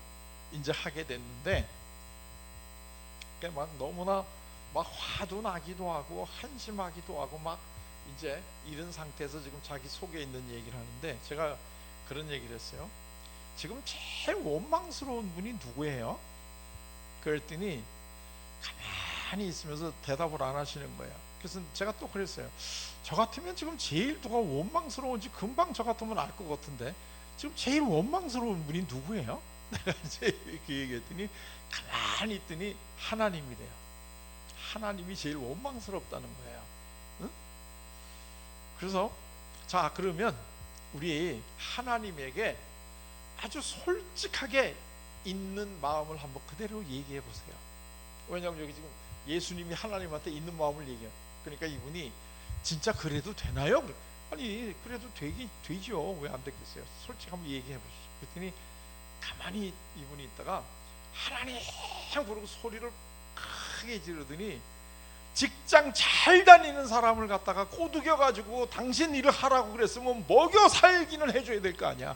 이제 하게 됐는데, 막 너무나 막 화도 나기도 하고 한심하기도 하고 막 이제 이런 상태에서 지금 자기 속에 있는 얘기를 하는데, 제가 그런 얘기를 했어요. 지금 제일 원망스러운 분이 누구예요? 그랬더니 가만히 있으면서 대답을 안 하시는 거예요. 그래서 제가 또 그랬어요. 저 같으면 지금 제일 누가 원망스러운지 금방 저 같으면 알 것 같은데 지금 제일 원망스러운 분이 누구예요? 내가 이제 그 얘기했더니 가만히 있더니 하나님이래요. 하나님이 제일 원망스럽다는 거예요. 응? 그래서 자, 그러면 우리 하나님에게 아주 솔직하게 있는 마음을 한번 그대로 얘기해 보세요. 왜냐하면 여기 지금 예수님이 하나님한테 있는 마음을 얘기해요. 그러니까 이분이 진짜 그래도 되나요? 아니 그래도 되죠. 왜 안 되겠어요? 솔직히 한번 얘기해 보시죠. 그랬더니 가만히 이분이 있다가 하나님 부르고 소리를 크게 지르더니 직장 잘 다니는 사람을 갖다가 꼬드겨 가지고 당신 일을 하라고 그랬으면 먹여 살기는 해줘야 될 거 아니야.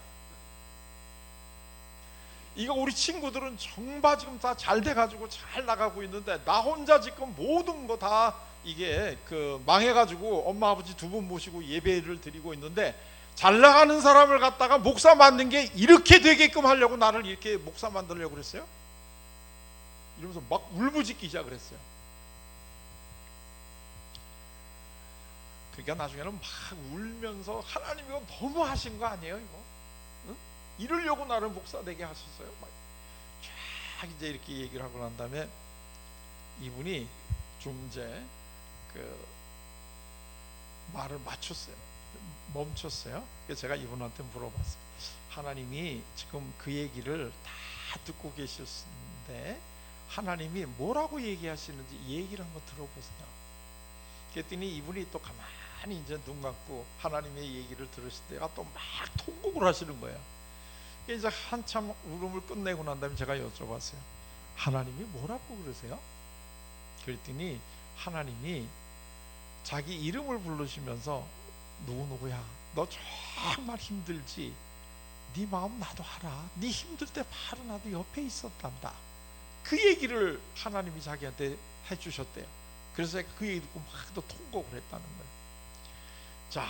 이거 우리 친구들은 정말 지금 다 잘 돼가지고 잘 나가고 있는데 나 혼자 지금 모든 거 다 이게 망해가지고 엄마 아버지 두 분 모시고 예배를 드리고 있는데 잘 나가는 사람을 갖다가 목사 만든 게 이렇게 되게끔 하려고 나를 이렇게 목사 만들려고 그랬어요? 이러면서 막 울부짖기 시작했어요. 그러니까 나중에는 막 울면서 하나님 이거 너무 하신 거 아니에요 이거? 응? 이러려고 나를 목사 되게 하셨어요? 막 쫙 이제 이렇게 얘기를 하고 난 다음에 이분이 좀 이제 말을 맞췄어요. 멈췄어요. 그래서 제가 이분한테 물어봤어요. 하나님이 지금 그 얘기를 다 듣고 계셨는데 하나님이 뭐라고 얘기하시는지 이 얘기를 한번 들어보세요. 그랬더니 이분이 또 가만히 이제 눈 감고 하나님의 얘기를 들으실 때가 또 막 통곡을 하시는 거예요. 이제 한참 울음을 끝내고 난 다음에 제가 여쭤봤어요. 하나님이 뭐라고 그러세요? 그랬더니 하나님이 자기 이름을 부르시면서 누구누구야, 너 정말 힘들지? 네 마음 나도 알아. 네 힘들 때 바로 나도 옆에 있었단다. 그 얘기를 하나님이 자기한테 해주셨대요. 그래서 제가 그 얘기 듣고 막 또 통곡을 했다는 거예요. 자,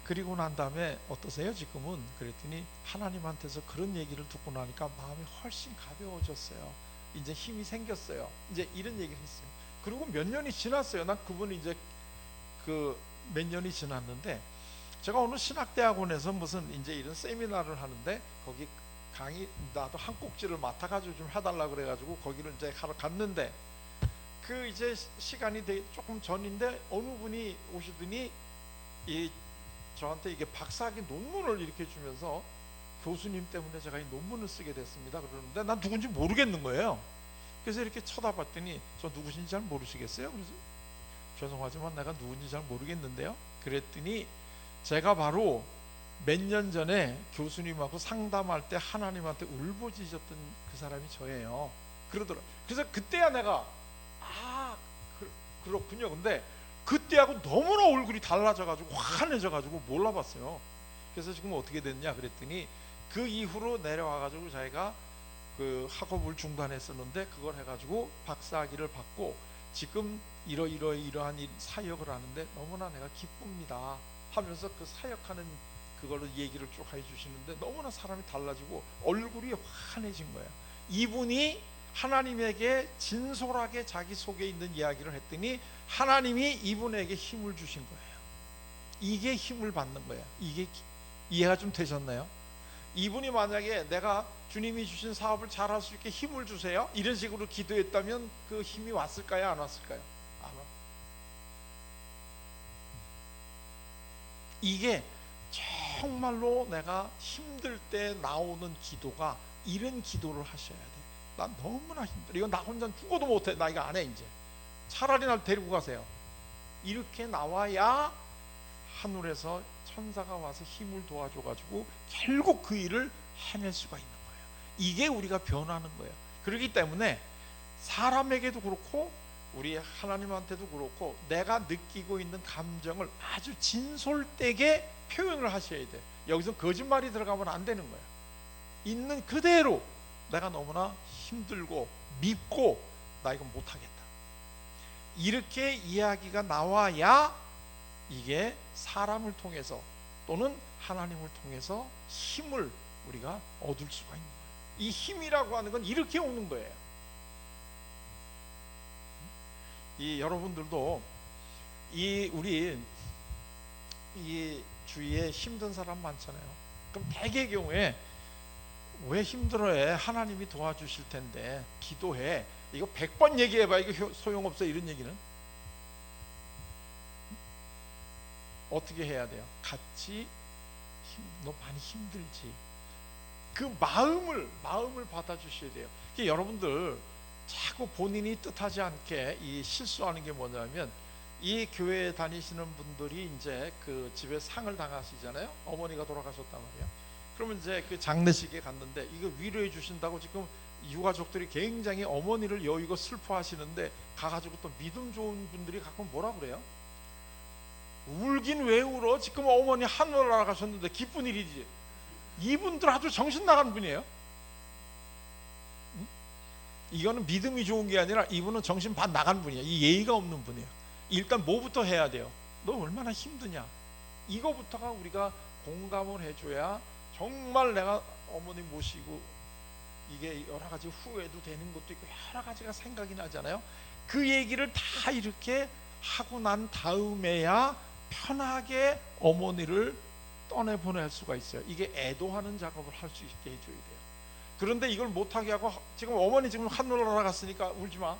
그리고 난 다음에 어떠세요 지금은? 그랬더니 하나님한테서 그런 얘기를 듣고 나니까 마음이 훨씬 가벼워졌어요. 이제 힘이 생겼어요. 이제 이런 얘기를 했어요. 그리고 몇 년이 지났어요. 난 그분이 이제 그 몇 년이 지났는데 제가 어느 신학대학원에서 무슨 이제 이런 세미나를 하는데 거기 강의 나도 한 꼭지를 맡아가지고 좀 해달라 그래가지고 거기를 이제 하러 갔는데 그 이제 시간이 조금 전인데 어느 분이 오시더니 이 저한테 이게 박사학위 논문을 이렇게 주면서 교수님 때문에 제가 이 논문을 쓰게 됐습니다 그러는데 난 누군지 모르겠는 거예요. 그래서 이렇게 쳐다봤더니 저 누구신지 잘 모르시겠어요? 그래서 죄송하지만 내가 누군지 잘 모르겠는데요. 그랬더니 제가 바로 몇 년 전에 교수님하고 상담할 때 하나님한테 울부짖었던 그 사람이 저예요. 그러더라고요. 그래서 그때야 내가 그렇군요. 근데 그때하고 너무나 얼굴이 달라져가지고 환해져가지고 몰라봤어요. 그래서 지금 어떻게 됐냐 그랬더니 그 이후로 내려와가지고 자기가 그 학업을 중단했었는데 그걸 해가지고 박사학위를 받고 지금 이러한 사역을 하는데 너무나 내가 기쁩니다 하면서 그 사역하는 그걸로 얘기를 쭉 해주시는데 너무나 사람이 달라지고 얼굴이 환해진 거예요. 이분이 하나님에게 진솔하게 자기 속에 있는 이야기를 했더니 하나님이 이분에게 힘을 주신 거예요. 이게 힘을 받는 거예요. 이게 이해가 좀 되셨나요? 이분이 만약에 내가 주님이 주신 사업을 잘할 수 있게 힘을 주세요 이런 식으로 기도했다면 그 힘이 왔을까요? 안 왔을까요? 안 와. 이게 정말로 내가 힘들 때 나오는 기도가 이런 기도를 하셔야 돼. 난 너무나 힘들어. 이건 나 혼자 죽어도 못해. 나 이거 안 해. 이제 차라리 날 데리고 가세요. 이렇게 나와야 하늘에서 천사가 와서 힘을 도와줘가지고 결국 그 일을 해낼 수가 있는 거예요. 이게 우리가 변하는 거예요. 그렇기 때문에 사람에게도 그렇고 우리 하나님한테도 그렇고 내가 느끼고 있는 감정을 아주 진솔되게 표현을 하셔야 돼. 여기서 거짓말이 들어가면 안 되는 거예요. 있는 그대로 내가 너무나 힘들고 밉고 나 이거 못하겠다 이렇게 이야기가 나와야 이게 사람을 통해서 또는 하나님을 통해서 힘을 우리가 얻을 수가 있는 거예요. 이 힘이라고 하는 건 이렇게 오는 거예요. 이 여러분들도 우리 이 주위에 힘든 사람 많잖아요. 그럼 대개 경우에 왜 힘들어해? 하나님이 도와주실 텐데 기도해. 이거 100번 얘기해봐. 이거 소용없어. 이런 얘기는 어떻게 해야 돼요? 같이 너 많이 힘들지. 그 마음을 받아주셔야 돼요. 여러분들 자꾸 본인이 뜻하지 않게 이 실수하는 게 뭐냐면 이 교회에 다니시는 분들이 이제 그 집에 상을 당하시잖아요. 어머니가 돌아가셨단 말이에요. 그러면 이제 그 장례식에 갔는데 이거 위로해 주신다고 지금 유가족들이 굉장히 어머니를 여의고 슬퍼하시는데 가가지고 또 믿음 좋은 분들이 가끔 뭐라 그래요? 울긴 왜 울어? 지금 어머니 하늘 날아가셨는데 기쁜 일이지. 이분들 아주 정신 나간 분이에요. 응? 이거는 믿음이 좋은 게 아니라 이분은 정신 반 나간 분이에요. 이 예의가 없는 분이에요. 일단 뭐부터 해야 돼요? 너 얼마나 힘드냐? 이거부터가 우리가 공감을 해줘야 정말 내가 어머니 모시고 이게 여러 가지 후회도 되는 것도 있고 여러 가지가 생각이 나잖아요. 그 얘기를 다 이렇게 하고 난 다음에야 편하게 어머니를 떠내보낼 수가 있어요. 이게 애도하는 작업을 할 수 있게 해줘야 돼요. 그런데 이걸 못하게 하고 지금 어머니 지금 하늘 날아갔으니까 울지마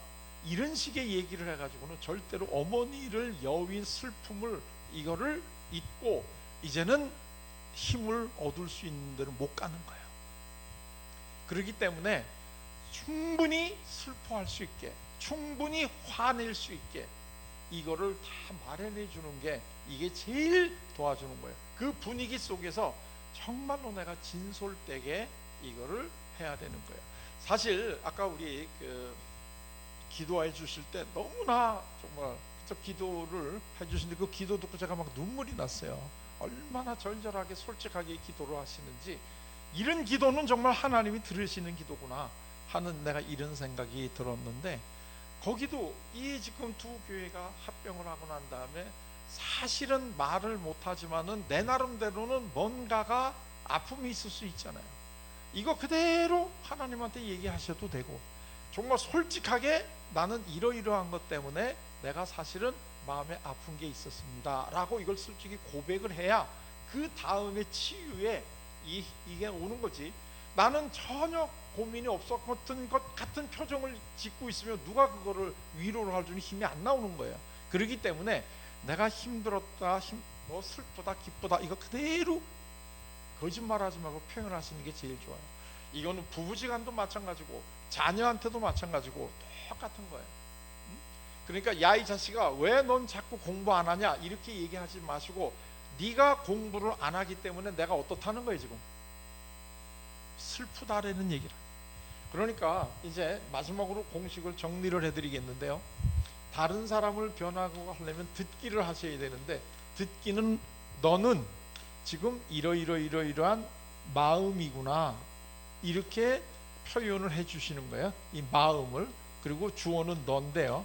이런 식의 얘기를 해가지고는 절대로 어머니를 여윈 슬픔을 이거를 잊고 이제는 힘을 얻을 수 있는 데로 못 가는 거예요. 그렇기 때문에 충분히 슬퍼할 수 있게, 충분히 화낼 수 있게 이거를 다 마련해 주는 게 이게 제일 도와주는 거예요. 그 분위기 속에서 정말로 내가 진솔되게 이거를 해야 되는 거예요. 사실 아까 우리 기도해 주실 때 너무나 정말 기도를 해 주시는데 그 기도 듣고 제가 막 눈물이 났어요. 얼마나 절절하게 솔직하게 기도를 하시는지, 이런 기도는 정말 하나님이 들으시는 기도구나 하는 내가 이런 생각이 들었는데, 거기도 이 지금 두 교회가 합병을 하고 난 다음에 사실은 말을 못하지만은 내 나름대로는 뭔가가 아픔이 있을 수 있잖아요. 이거 그대로 하나님한테 얘기하셔도 되고, 정말 솔직하게 나는 이러이러한 것 때문에 내가 사실은 마음에 아픈 게 있었습니다 라고 이걸 솔직히 고백을 해야 그 다음에 치유에 이게 오는 거지. 나는 전혀 고민이 없어 같은 표정을 짓고 있으면 누가 그거를 위로를 할 줄 힘이 안 나오는 거예요. 그렇기 때문에 내가 힘들었다, 뭐 슬프다, 기쁘다 이거 그대로 거짓말하지 말고 표현하시는 게 제일 좋아요. 이거는 부부지간도 마찬가지고 자녀한테도 마찬가지고 똑같은 거예요. 그러니까 야 이 자식아 왜 넌 자꾸 공부 안 하냐 이렇게 얘기하지 마시고, 네가 공부를 안 하기 때문에 내가 어떻다는 거예요. 지금 슬프다라는 얘기를. 그러니까 이제 마지막으로 공식을 정리를 해드리겠는데요, 다른 사람을 변하고 하려면 듣기를 하셔야 되는데, 듣기는 너는 지금 이러이러한 마음이구나 이렇게 표현을 해 주시는 거예요. 이 마음을. 그리고 주어는 너인데요,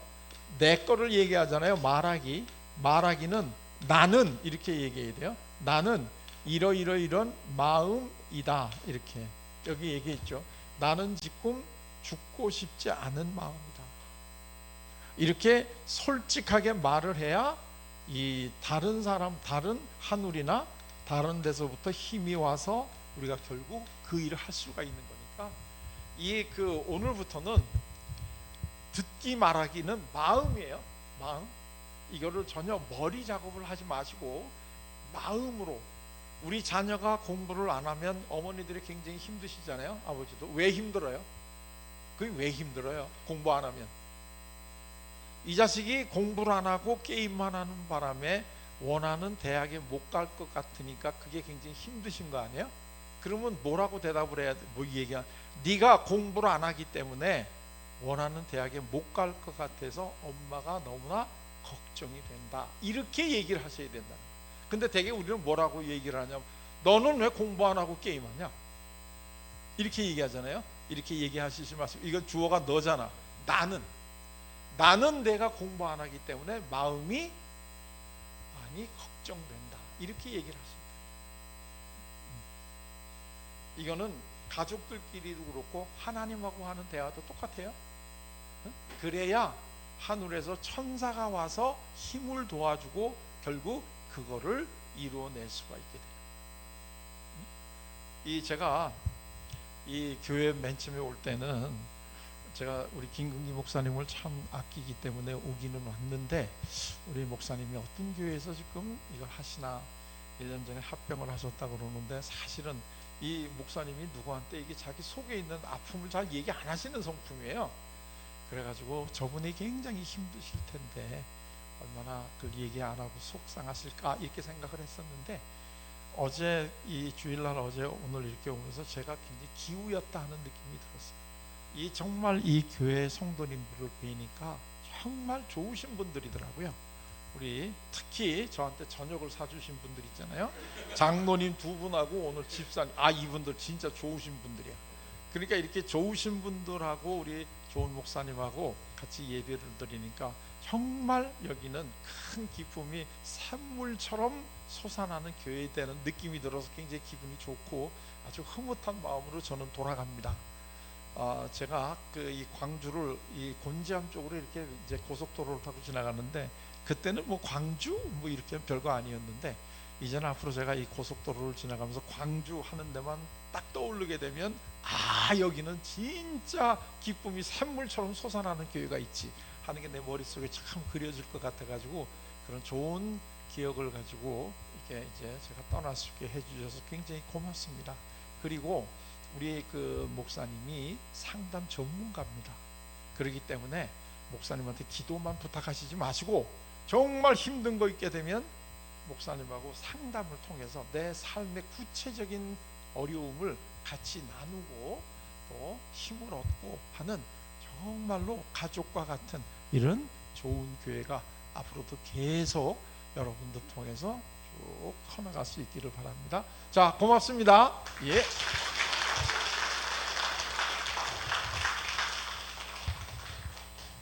내 거를 얘기하잖아요. 말하기는 나는 이렇게 얘기해야 돼요. 나는 이러이러이런 마음이다 이렇게 여기 얘기했죠. 나는 지금 죽고 싶지 않은 마음이다. 이렇게 솔직하게 말을 해야 이 다른 사람, 다른 하늘이나 다른 데서부터 힘이 와서 우리가 결국 그 일을 할 수가 있는 거니까, 이 오늘부터는 듣기 말하기는 마음이에요. 마음. 이거를 전혀 머리 작업을 하지 마시고 마음으로. 우리 자녀가 공부를 안 하면 어머니들이 굉장히 힘드시잖아요. 아버지도. 왜 힘들어요? 그게 왜 힘들어요? 공부 안 하면. 이 자식이 공부를 안 하고 게임만 하는 바람에 원하는 대학에 못 갈 것 같으니까 그게 굉장히 힘드신 거 아니에요? 그러면 뭐라고 대답을 해야 돼? 뭐 얘기야? 네가 공부를 안 하기 때문에 원하는 대학에 못 갈 것 같아서 엄마가 너무나 걱정이 된다 이렇게 얘기를 하셔야 된다는 거예요. 근데 되게 우리는 뭐라고 얘기를 하냐면, 너는 왜 공부 안 하고 게임하냐 이렇게 얘기하잖아요. 이렇게 얘기하시지 마시고, 이건 주어가 너잖아. 나는 내가 공부 안 하기 때문에 마음이 많이 걱정된다 이렇게 얘기를 하십니다. 이거는 가족들끼리도 그렇고 하나님하고 하는 대화도 똑같아요. 그래야 하늘에서 천사가 와서 힘을 도와주고 결국 그거를 이루어낼 수가 있게 돼요. 제가 이 교회 맨 처음에 올 때는 제가 우리 김근기 목사님을 참 아끼기 때문에 오기는 왔는데, 우리 목사님이 어떤 교회에서 지금 이걸 하시나 1년 전에 합병을 하셨다고 그러는데, 사실은 이 목사님이 누구한테 이게 자기 속에 있는 아픔을 잘 얘기 안 하시는 성품이에요. 그래가지고 저분이 굉장히 힘드실 텐데 얼마나 그걸 얘기 안 하고 속상하실까 이렇게 생각을 했었는데, 어제 이 주일날 어제 오늘 이렇게 오면서 제가 굉장히 기우였다 하는 느낌이 들었어요. 정말 이 교회 성도님들을 뵈니까 정말 좋으신 분들이더라고요. 우리 특히 저한테 저녁을 사주신 분들 있잖아요. 장로님 두 분하고 오늘 집사님, 이분들 진짜 좋으신 분들이야. 그러니까 이렇게 좋으신 분들하고 우리 좋은 목사님하고 같이 예배를 드리니까 정말 여기는 큰 기쁨이 샘물처럼 솟아나는 교회 되는 느낌이 들어서 굉장히 기분이 좋고 아주 흐뭇한 마음으로 저는 돌아갑니다. 제가 이 광주를 이 곤지암 쪽으로 이렇게 이제 고속도로를 타고 지나가는데, 그때는 뭐 광주 뭐 이렇게 별거 아니었는데, 이제는 앞으로 제가 이 고속도로를 지나가면서 광주 하는 데만 딱 떠오르게 되면 여기는 진짜 기쁨이 샘물처럼 솟아나는 교회가 있지 하는 게 내 머릿속에 참 그려질 것 같아가지고, 그런 좋은 기억을 가지고 이렇게 이제 제가 떠날 수 있게 해주셔서 굉장히 고맙습니다. 그리고 우리 그 목사님이 상담 전문가입니다. 그렇기 때문에 목사님한테 기도만 부탁하시지 마시고 정말 힘든 거 있게 되면 목사님하고 상담을 통해서 내 삶의 구체적인 어려움을 같이 나누고 또 힘을 얻고 하는 정말로 가족과 같은 이런 좋은 교회가 앞으로도 계속 여러분들 통해서 쭉 커나갈 수 있기를 바랍니다. 자, 고맙습니다. 예.